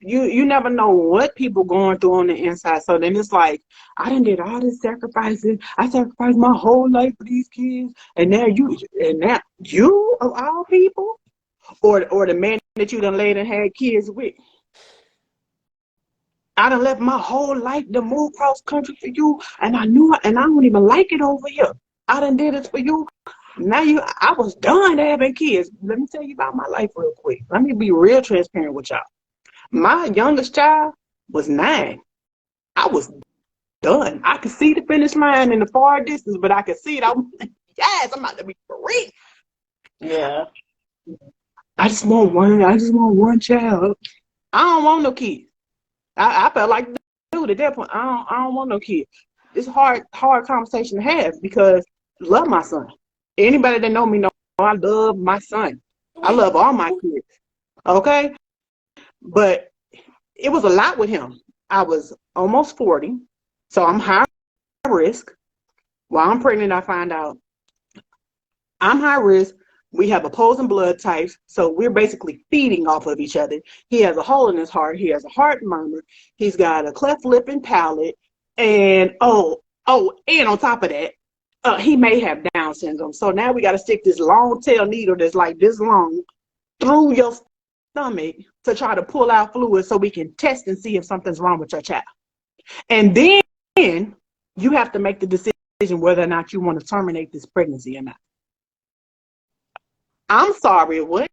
You never know what people going through on the inside. So then it's like, I done did all this sacrificing. I sacrificed my whole life for these kids, and now you of all people, or the man that you done laid and had kids with. I done left my whole life to move cross country for you, and I don't even like it over here. I done did it for you. Now I was done having kids. Let me tell you about my life real quick. Let me be real transparent with y'all. My youngest child was 9. I was done. I could see the finish line in the far distance, but I could see it. Yes, I'm about to be free. Yeah. I just want one child. I don't want no kids. I felt like dude at that point. I don't want no kids. It's hard conversation to have because I love my son. Anybody that know me know I love my son. I love all my kids. Okay? But it was a lot with him. I was almost 40, so I'm high risk. While I'm pregnant, I find out I'm high risk. We have opposing blood types, so we're basically feeding off of each other. He has a hole in his heart. He has a heart murmur. He's got a cleft lip and palate. And and on top of that, he may have Down syndrome. So now we got to stick this long tail needle that's like this long through your stomach to try to pull out fluid so we can test and see if something's wrong with your child. And then you have to make the decision whether or not you want to terminate this pregnancy or not. I'm sorry, what?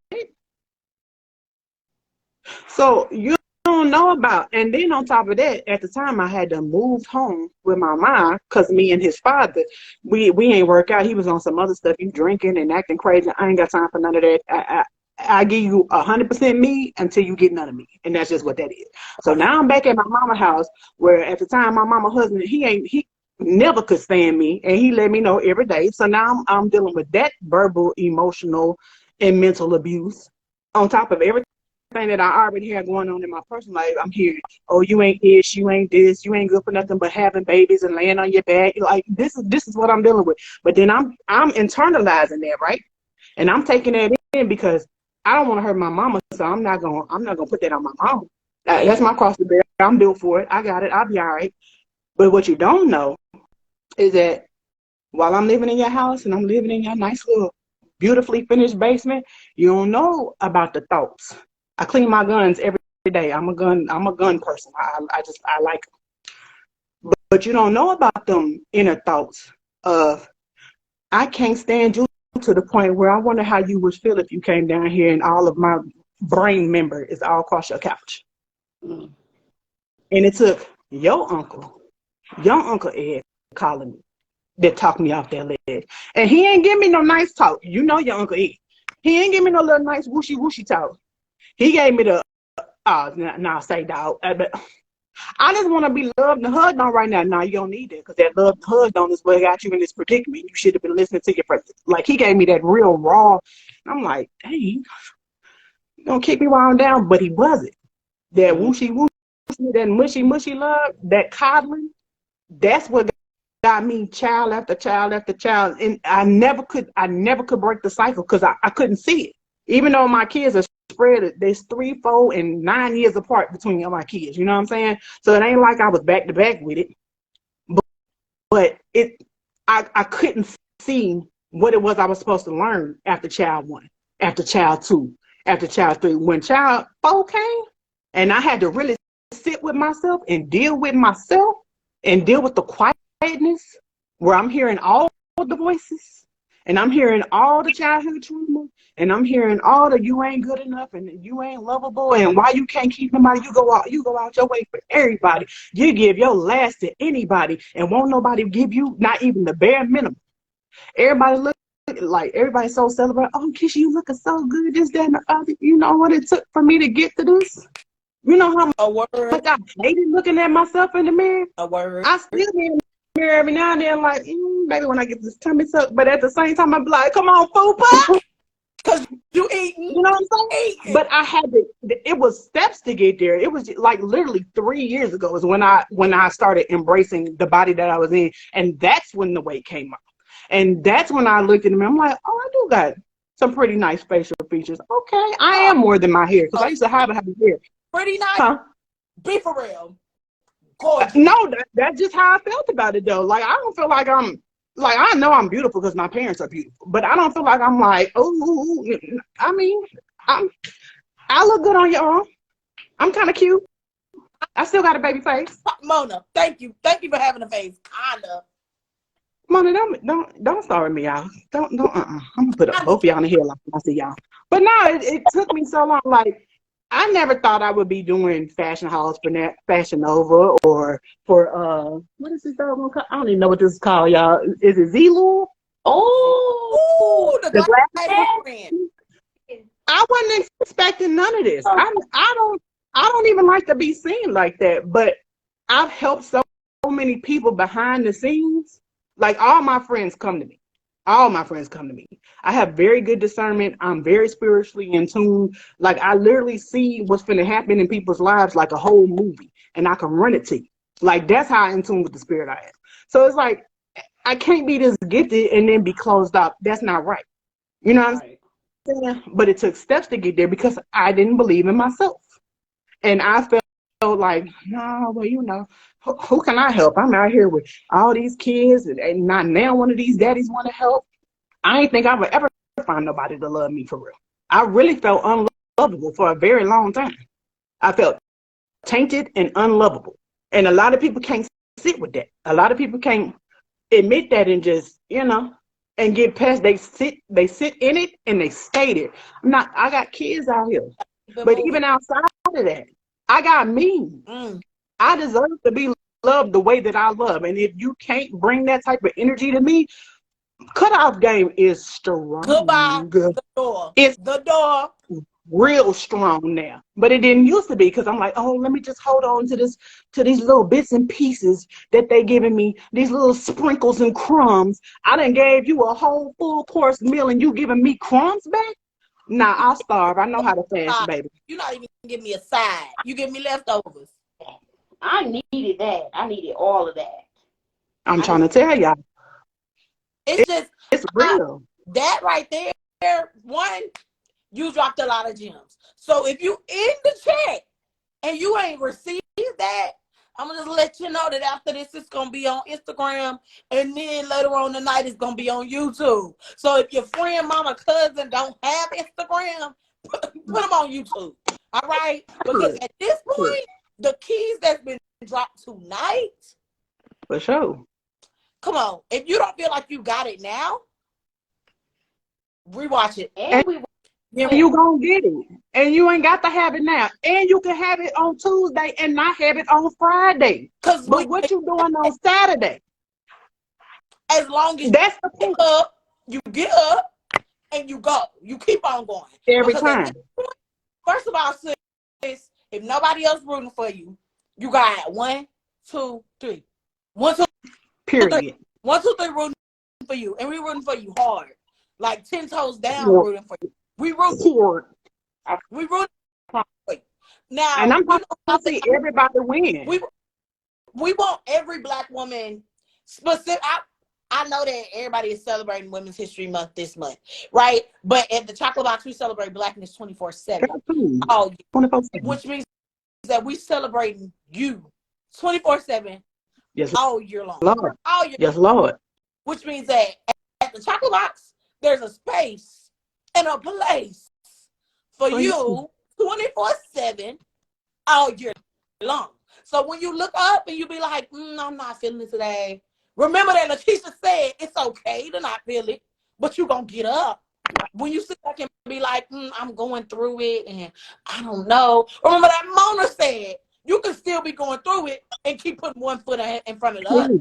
So you don't know about, and then on top of that, at the time I had to move home with my mom because me and his father, we ain't work out. He was on some other stuff, you drinking and acting crazy. I ain't got time for none of that. I give you 100% me until you get none of me, and that's just what that is. So now I'm back at my mama's house, where at the time my mama husband, he never could stand me, and he let me know every day. So now I'm dealing with that verbal, emotional, and mental abuse on top of everything that I already had going on in my personal life. I'm hearing, oh, you ain't ish, you ain't this, you ain't good for nothing but having babies and laying on your back. Like this is what I'm dealing with. But then I'm internalizing that, right? And I'm taking that in because I don't want to hurt my mama, so I'm not gonna put that on my mama. That's my cross to bear. I'm built for it. I got it. I'll be all right. But what you don't know is that while I'm living in your house and I'm living in your nice little beautifully finished basement, you don't know about the thoughts. I clean my guns every day. I'm a gun person. I like them. But you don't know about them inner thoughts of, I can't stand you, to the point where I wonder how you would feel if you came down here and all of my brain member is all across your couch. And it took your uncle Ed calling me that talked me off that ledge. And he ain't give me no nice talk. You know your Uncle Ed. He ain't give me no little nice whooshy talk. He gave me the, say dog. But I just want to be loved and hugged on right now. No, you don't need that, because that love and hugged on is what got you in this predicament. You should have been listening to your friends. Like, he gave me that real raw. I'm like, dang, you gonna kick me while I'm down? But he wasn't. That whooshy, that mushy love, that coddling, that's what got me child after child after child. And I never could break the cycle because I couldn't see it. Even though my kids are spread, there's 3, 4, and 9 years apart between my kids. You know what I'm saying? So it ain't like I was back to back with it. But I couldn't see what it was I was supposed to learn after child 1, after child 2, after child 3. When child 4 came, and I had to really sit with myself and deal with myself and deal with the quietness where I'm hearing all the voices And I'm hearing all the childhood trauma, and I'm hearing all the you ain't good enough and you ain't lovable and why you can't keep nobody. You go out your way for everybody. You give your last to anybody and won't nobody give you not even the bare minimum. Everybody look like everybody's so celebrating. Oh, Keisha, you looking so good, this, that, and the other. You know what it took for me to get to this? You know how A word. much I hated looking at myself in the mirror? A word. I still get in the mirror every now and then, like, maybe when I get this tummy tuck, but at the same time, I'm like, come on, fupa. Because you eating. You know what I'm saying? Eating. But I had to, it was steps to get there. It was like literally 3 years ago is when I started embracing the body that I was in. And that's when the weight came up. And that's when I looked at him. I'm like, oh, I do got some pretty nice facial features. Okay, I am more than my hair because I used to have hair. Pretty nice. Huh? Be for real. Gorgeous. No, that's just how I felt about it though. Like I don't feel like I know I'm beautiful because my parents are beautiful, but I don't feel like I'm like, oh, I mean, I look good on your arm. I'm kind of cute. I still got a baby face. Mona, thank you for having a face. Kinda. Mona, don't start me, y'all. Don't. I'm gonna put up both of y'all in the headlock when I see y'all. But no, it took me so long. Like I never thought I would be doing fashion halls for Fashion Nova or for what is this dog called? I don't even know what this is called, y'all. Is it Zulu? Oh, the black friend. I wasn't expecting none of this. I don't even like to be seen like that. But I've helped so many people behind the scenes. Like all my friends come to me. All my friends come to me. I have very good discernment. I'm very spiritually in tune. Like I literally see what's going to happen in people's lives like a whole movie, and I can run it to you. Like that's how in tune with the spirit I am. So it's like I can't be this gifted and then be closed up. That's not right. You know what I'm saying? But it took steps to get there because I didn't believe in myself, and I felt like, no, well, you know, who can I help? I'm out here with all these kids, and not now one of these daddies want to help. I ain't think I would ever find nobody to love me for real. I really felt unlovable for a very long time. I felt tainted and unlovable. And a lot of people can't sit with that. A lot of people can't admit that and just, you know, and get past. They sit in it and they stay there. I got kids out here. But even outside of that, I got me. I deserve to be loved the way that I love. And if you can't bring that type of energy to me, cutoff game is strong. Goodbye. The door. It's the door. Real strong now. But it didn't used to be because I'm like, oh, let me just hold on to these little bits and pieces that they giving me, these little sprinkles and crumbs. I done gave you a whole full course meal and you giving me crumbs back? Nah, I'll starve. I know how to fast, baby. You're not even giving me a side. You give me leftovers. I needed that. I needed all of that. I'm trying to tell y'all. It's real. That right there, one, you dropped a lot of gems. So if you in the chat and you ain't received that, I'm gonna just let you know that after this it's gonna be on Instagram, and then later on tonight it's gonna be on YouTube. So if your friend, mama, cousin don't have Instagram, put them on YouTube. All right? Because at this point, the keys that's been dropped tonight. For sure. Come on. If you don't feel like you got it now, rewatch it. And you gonna get it. And you ain't got to have it now. And you can have it on Tuesday and not have it on Friday. But what you doing on Saturday? As long as that's the point. You get up and you go. You keep on going. Every time. First of all, sis, if nobody else rooting for you, you got 1, 2, 3. 1, 2, period. 3. 1, 2, 3 rooting for you. And we rooting for you hard. Like 10 toes down rooting for you. We rooting for you. Now, and I'm going to see everybody win. We want every black woman specific. I know that everybody is celebrating Women's History Month this month, right? But at the Chocolate Box, we celebrate Blackness 24/7. All year, which means that we celebrating you 24/7, all year long. Lord. All year yes, Lord. Which means that at the Chocolate Box, there's a space and a place for you 24/7, all year long. So when you look up and you be like, I'm not feeling it today. Remember that Lakeisha said it's okay to not feel it. but you gonna get up. When you sit back and be like, I'm going through it and I don't know. Remember that Mona said, you can still be going through it and keep putting one foot in front of the other.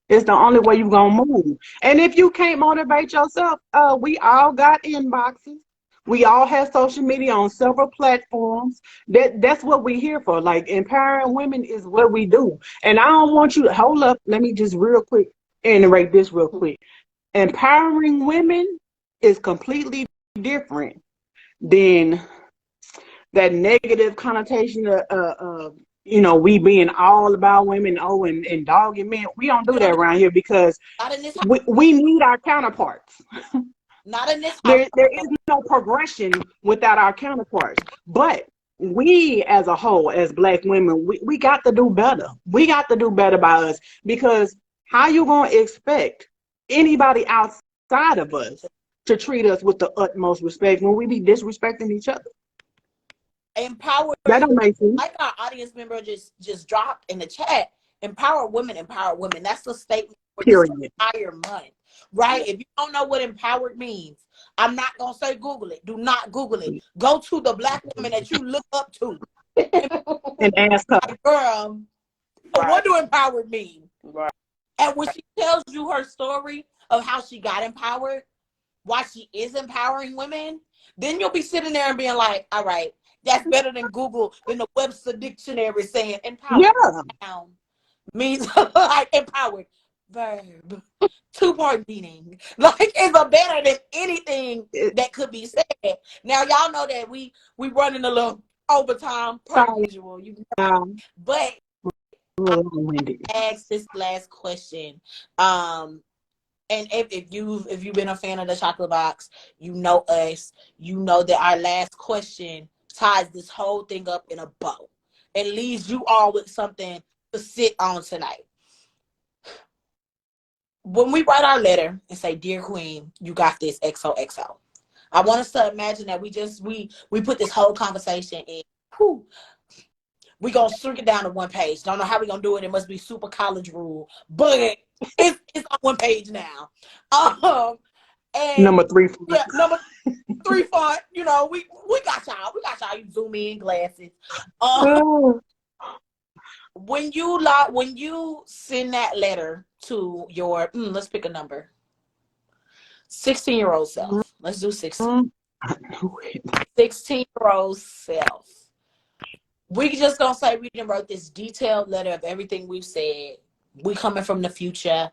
It's the only way you're going to move. And if you can't motivate yourself, we all got inboxes. We all have social media on several platforms. That's what we're here for. Like, empowering women is what we do. And I don't want you to hold up. Let me just real quick iterate this real quick. Empowering women is completely different than that negative connotation of we being all about women, and dogging men. We don't do that around here because we need our counterparts. Not in this house. There is no progression without our counterparts. But we as a whole, as Black women, we got to do better. We got to do better by us, because how you going to expect anybody outside of us to treat us with the utmost respect when we be disrespecting each other? Empower. That don't make sense. Like our audience member just dropped in the chat. Empower women, empower women. That's the statement for this entire month, right? If you don't know what empowered means, I'm not gonna say Google it. Do not Google it. Go to the Black woman that you look up to and ask her, girl, what do empowered mean? Right. And when she tells you her story of how she got empowered, why she is empowering women, then you'll be sitting there and being like, all right, that's better than Google, than the Webster dictionary saying empowered. Yeah. Means like empowered. Verb. Two-part meaning. Like, it's a better than anything that could be said. Now, y'all know that we running a little overtime per usual. But I'm ask this last question. And if you've been a fan of the Chocolate Box, you know us. You know that our last question ties this whole thing up in a bow and leaves you all with something to sit on tonight. When we write our letter and say, "Dear Queen, you got this, XOXO," I want us to imagine that we put this whole conversation in. We gonna shrink it down to one page. Don't know how we gonna do it. It must be super college rule, but it's on one page now. And number 3 font. Yeah, number 3 font. You know, we got y'all. We got y'all. You zoom in glasses. When you send that letter to your let's pick a number. 16-year-old self. Let's do 16. 16-year-old self. We just gonna say we done wrote this detailed letter of everything we've said. We coming from the future,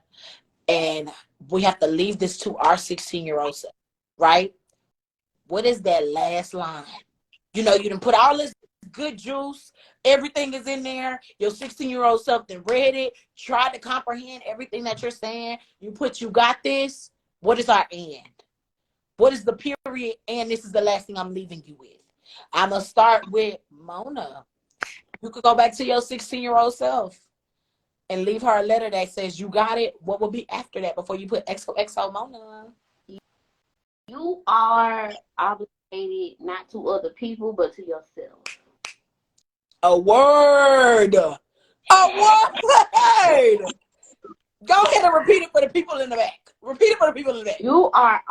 and we have to leave this to our 16-year-old self, right? What is that last line? You know, you done put all this good juice. Everything is in there. Your 16-year-old self then read it, tried to comprehend everything that you're saying. You put, you got this. What is our end? What is the period? And this is the last thing I'm leaving you with. I'm going to start with Mona. You could go back to your 16-year-old self and leave her a letter that says, you got it. What will be after that before you put XOXO Mona? You are obligated not to other people, but to yourself. A word. A word. Go ahead and repeat it for the people in the back. Repeat it for the people in the back. You are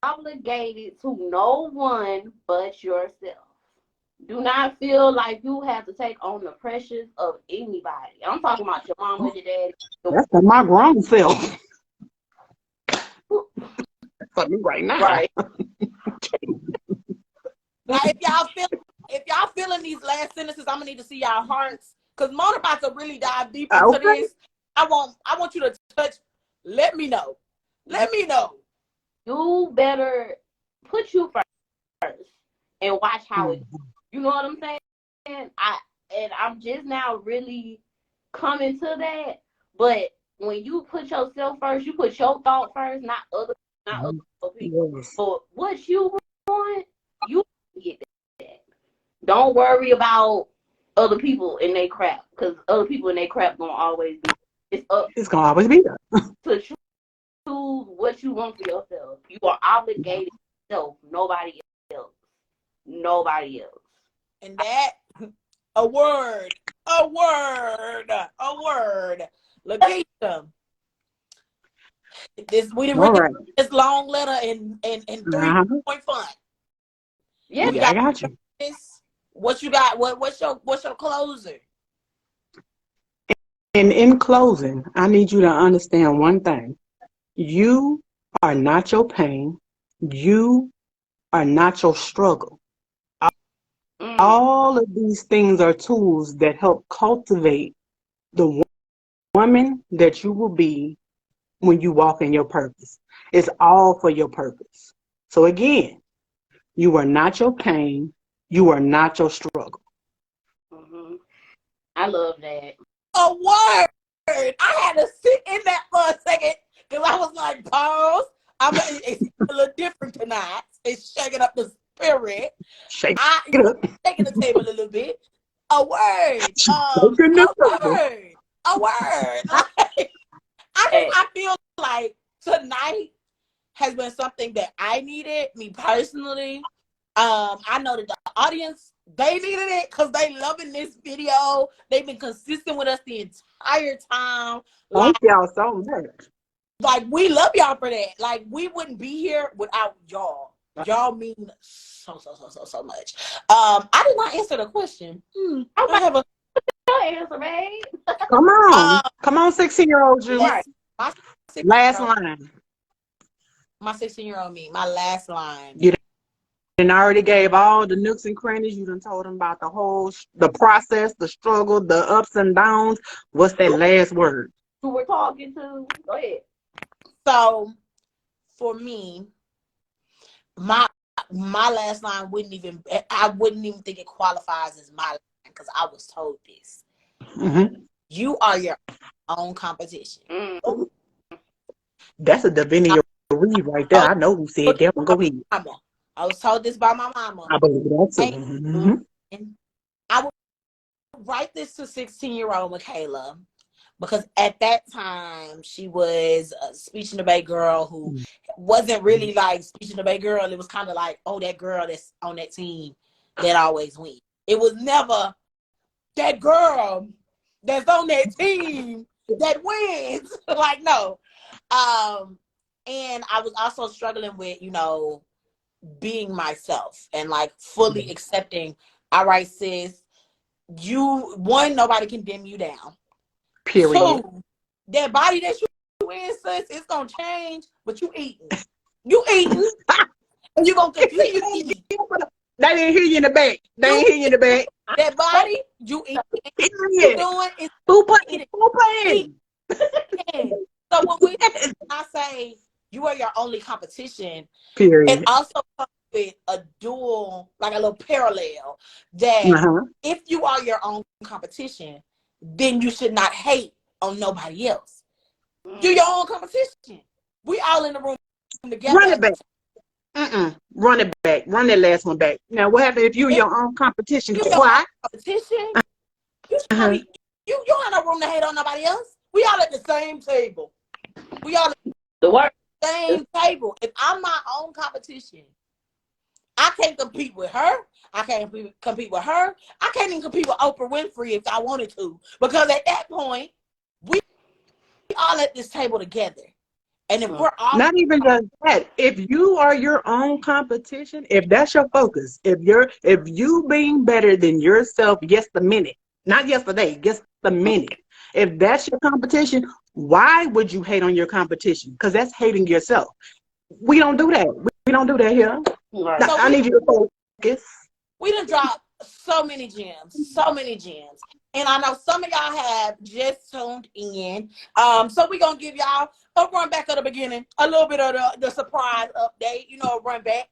obligated to no one but yourself. Do not feel like you have to take on the pressures of anybody. I'm talking about your mama, your daddy. That's for my grown self. That's for me right now. Right. Now, if y'all feeling these last sentences, I'm gonna need to see y'all hearts, because Mona about to really dive deep into this. I want you to touch. Let me know. Let me know. You better put you first and watch how it. You know what I'm saying? I'm just now really coming to that. But when you put yourself first, you put your thought first, not other people. Yes. But what you want, you get that. Don't worry about other people in their crap, because other people in their crap gonna always be. It's gonna always be there. To choose what you want for yourself. You are obligated to yourself, nobody else. Nobody else. And that, a word. Lakeisha, We didn't All write right. this long letter in 3-point font. Yeah, We I got you. this. What you got? What's your closer? And in closing, I need you to understand one thing. You are not your pain. You are not your struggle. All of these things are tools that help cultivate the woman that you will be when you walk in your purpose. It's all for your purpose. So again, you are not your pain. You are not your struggle. Mm-hmm. I love that. A word. I had to sit in that for a second because I was like, pause. It's a little different tonight. It's shaking up the spirit. Shake You it know, up. shaking the table a little bit. A word. Shaking A the table. word. A word. Like, I feel like tonight has been something that I needed, me personally. I know that the audience, they needed it because they loving this video. They've been consistent with us the entire time. Thank y'all so much. Like we love y'all for that. Like we wouldn't be here without y'all. Y'all mean so much. I did not answer the question. I have a Answer, babe. Come on. Come on, 16-year-old you. Right. My Last line. My 16-year-old me. My last line. You done already gave all the nooks and crannies. You done told them about the process, the struggle, the ups and downs. What's that last word? Who we're talking to? Go ahead. So for me, my last line I wouldn't even think it qualifies as my line because I was told this. Mm-hmm. You are your own competition. Mm. That's a Davinia Reed right there. I know who said that one. Go ahead. I was told this by my mama. I believe that too. And I would write this to 16-year-old Michaela because at that time she was a speech and debate girl who wasn't really like speech and debate girl. It was kind of like, oh, that girl that's on that team that always wins. It was never that girl that's on that team that wins. Like, no. And I was also struggling with, being myself and like fully accepting, all right, sis, nobody can dim you down. Period. 2, that body that you in, sis, it's gonna change, but you eating. You eating. And you gonna continue to eat. They didn't hear you in the back. They didn't hear you in the back. That body, you eating. Period. You doing is Who playing? So when I say you are your only competition, Period. it also comes with a dual, like a little parallel that if you are your own competition, then you should not hate on nobody else. You're your own competition. We all in the room together. Run it back. Run it back. Run that last one back. Now, what happened if you're your own competition? You're your own competition. You should not be, you have no room to hate on nobody else. We all at the same table. We all at the same table. If I'm my own competition, I can't compete with her. I can't compete with her. I can't even compete with Oprah Winfrey if I wanted to. Because at that point, we all at this table together. And if we're all not even just that, if you are your own competition, if that's your focus, if you being better than yourself, yes, the minute, not yesterday, just the minute. If that's your competition, why would you hate on your competition? Because that's hating yourself. We don't do that. We don't do that here. Right. Now, I need you to focus. We done dropped so many gems. And I know some of y'all have just tuned in. So we're going to give y'all a run back at the beginning, a little bit of the surprise update, a run back.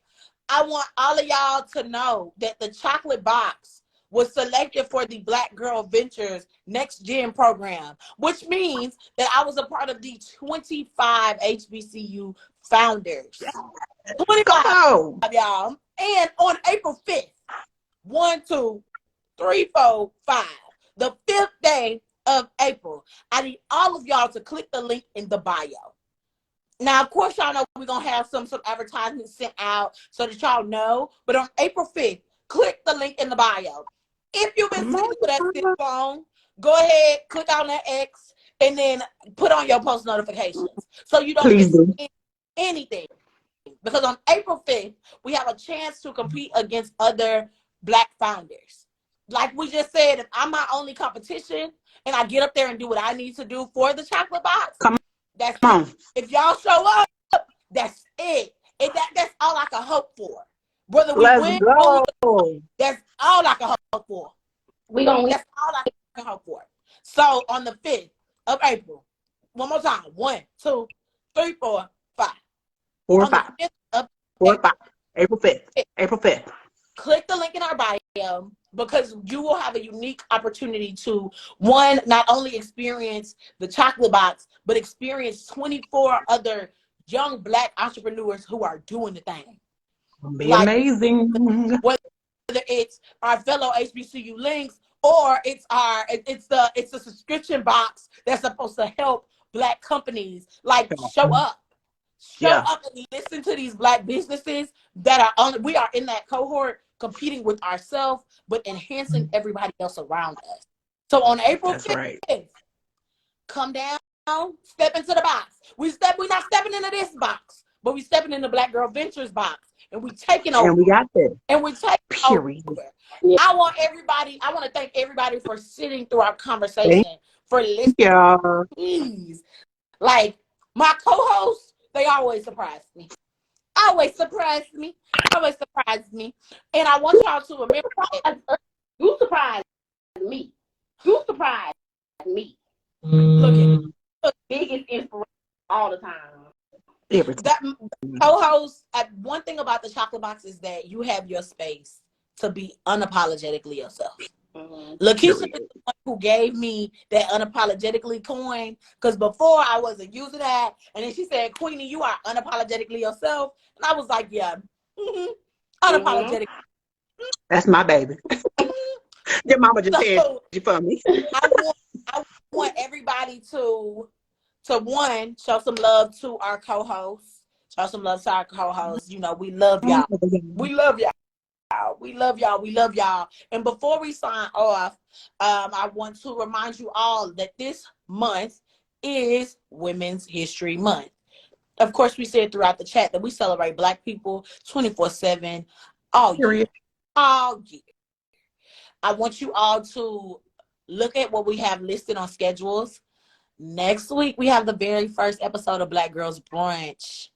I want all of y'all to know that the chocolate box was selected for the Black Girl Ventures Next Gen program, which means that I was a part of the 25 HBCU founders. 25, y'all. And on April 5th, 1, 2, 3, 4, 5, the 5th day of April, I need all of y'all to click the link in the bio. Now, of course, y'all know we're going to have some advertisement sent out so that y'all know. But on April 5th, click the link in the bio. If you've been sitting with us this long, go ahead, click on that X and then put on your post notifications so you don't Please miss do. anything. Because on April 5th, we have a chance to compete against other Black founders. Like we just said, if I'm my only competition and I get up there and do what I need to do for the chocolate box, Come that's on. it. If y'all show up, that's it. And that's all I can hope for. Whether we Let's win or go. lose, that's all I can hope for. We gonna win. That's all I can hope for. So on the 5th of April, one more time. 1, 2, 3, 4, 5. 4 or On the 5. 5th of 4 or April, 5. April 5th. April 5th. click the link in our bio because you will have a unique opportunity to, one, not only experience the chocolate box, but experience 24 other young Black entrepreneurs who are doing the thing. It'll be Like, amazing. whether it's our fellow HBCU links or it's the subscription box that's supposed to help Black companies. Like, show up and listen to these Black businesses that are on. We are in that cohort competing with ourselves, but enhancing everybody else around us. So on April 5th, right. come down, step into the box. We're not stepping into this box, but we stepping in the Black Girl Ventures box, and we taking over. And we got this. And we're taking Period. over. Yeah. I want to thank everybody for sitting through our conversation, for listening. Yeah. Please. Like, my co-hosts, they always surprise me. And I want y'all to remember that. You surprised me. Look at the biggest inspiration all the time. That co-host, one thing about the chocolate box is that you have your space to be unapologetically yourself. Lakeisha is the one who gave me that unapologetically coin, because before I wasn't using that, and then she said, Queenie, you are unapologetically yourself, and I was like, yeah, unapologetic. That's my baby. Your mama just said it for me. I want everybody to one, show some love to our co-hosts. You know, we love y'all. We love y'all. And before we sign off, I want to remind you all that this month is Women's History Month. Of course, we said throughout the chat that we celebrate Black people 24/7 all year. All year. I want you all to look at what we have listed on schedules. Next week, we have the very first episode of Black Girls Brunch.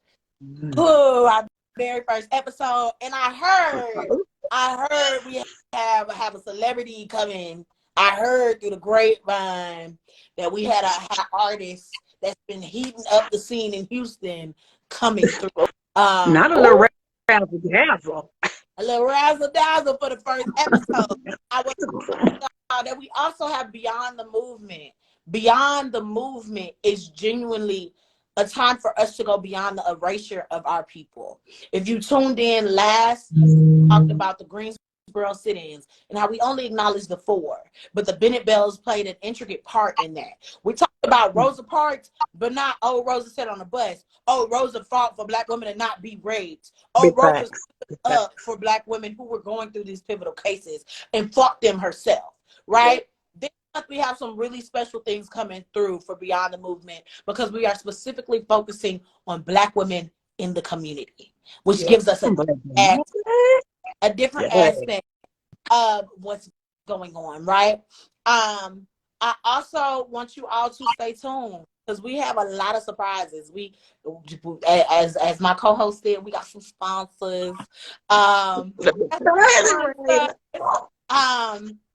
Our very first episode. And I heard we have a celebrity coming. I heard through the grapevine that we had an artist that's been heating up the scene in Houston coming through. Not a little razzle-dazzle. A little razzle-dazzle for the first episode. I want to that we also have Beyond the Movement. Beyond the Movement is genuinely a time for us to go beyond the erasure of our people. If you tuned in last, we talked about the Greensboro sit-ins and how we only acknowledged the 4, but the Bennett Bells played an intricate part in that. We talked about Rosa Parks, but not, oh, Rosa sat on a bus. Oh, Rosa fought for Black women to not be raped. Oh, Rosa stood up for Black women who were going through these pivotal cases and fought them herself, right? This month we have some really special things coming through for Beyond the Movement because we are specifically focusing on Black women in the community, which gives us a different aspect of what's going on, right? I also want you all to stay tuned because we have a lot of surprises. We, as my co-host said, we got some sponsors.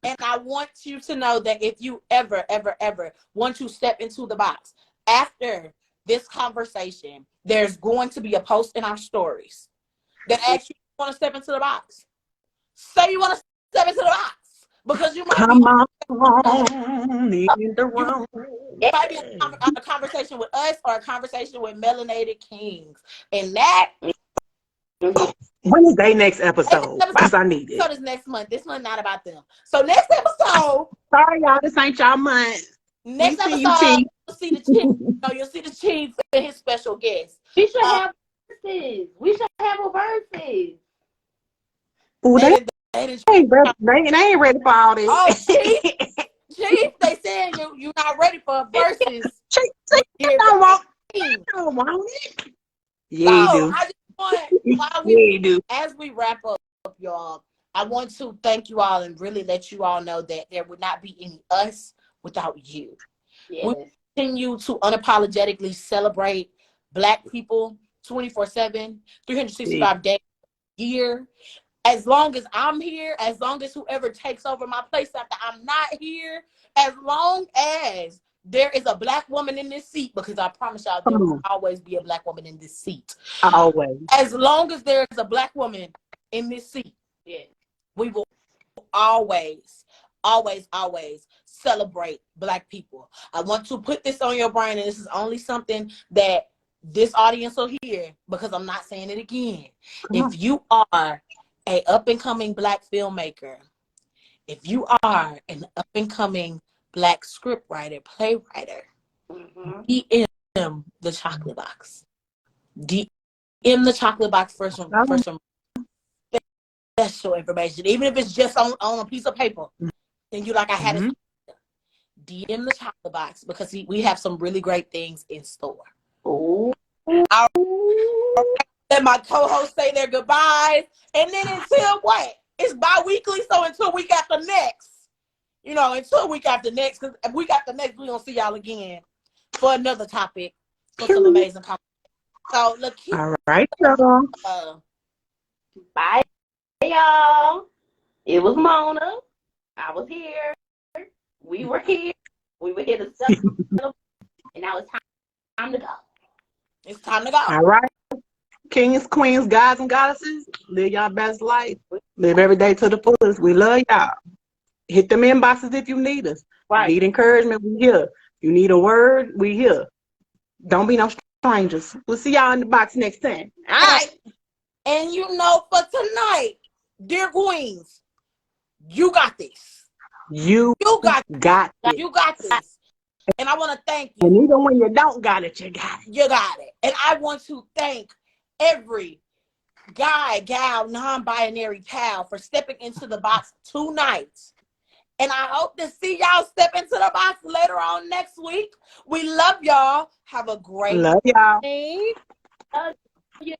And I want you to know that if you ever want to step into the box after this conversation, there's going to be a post in our stories that asks you want to step into the box. Say you want to step into the box because you might be in the room. It might be a conversation with us or a conversation with Melanated Kings, and that. When is their next episode? Because I need it. So this next month. This month not about them. So next episode. Sorry, y'all. This ain't y'all month. Next episode, you'll see the chief. You'll see the chief and his special guest. We should have verses. We should have a verses. Ooh, they ain't ready for all this. Oh, Chief, they saying you're not ready for verses. Chief, I don't want it. Yeah, you So do. I just want Yeah, you do. as we wrap up, y'all, I want to thank you all and really let you all know that there would not be any us without you. Yes. We continue to unapologetically celebrate Black people 24/7, 365 days a year. As long as I'm here, as long as whoever takes over my place after I'm not here, as long as there is a Black woman in this seat, because I promise y'all there will always be a Black woman in this seat. Always. As long as there is a Black woman in this seat, Yeah. we will always, always, always celebrate Black people. I want to put this on your brain, and this is only something that this audience will hear, because I'm not saying it again. If you are a up-and-coming Black filmmaker, if you are an up-and-coming Black scriptwriter, playwriter, DM the chocolate box. DM the chocolate box for some special information, even if it's just on a piece of paper. Then you like, I had it. DM the chocolate box, because we have some really great things in store. Oh. I'll let my co-hosts say their goodbyes, and then until what? It's bi-weekly, so until week after next. Until week after next, because if week after next, we're gonna see y'all again for another topic, for some amazing content. So look, all right, y'all. Bye, y'all. It was Mona. I was here. We were here. We were here to celebrate, and now it's time to go. It's time to go. All right. Kings, queens, gods, and goddesses, live y'all best life. Live every day to the fullest. We love y'all. Hit them inboxes if you need us. Right. Need encouragement, we here. You need a word, we here. Don't be no strangers. We'll see y'all in the box next time. All right. And for tonight, dear queens, you got this. You got it. You got this. And I want to thank you. And even when you don't got it, you got it. You got it. And I want to thank every guy, gal, non-binary pal for stepping into the box tonight. And I hope to see y'all step into the box later on next week. We love y'all. Have a great Love y'all. day. Love you.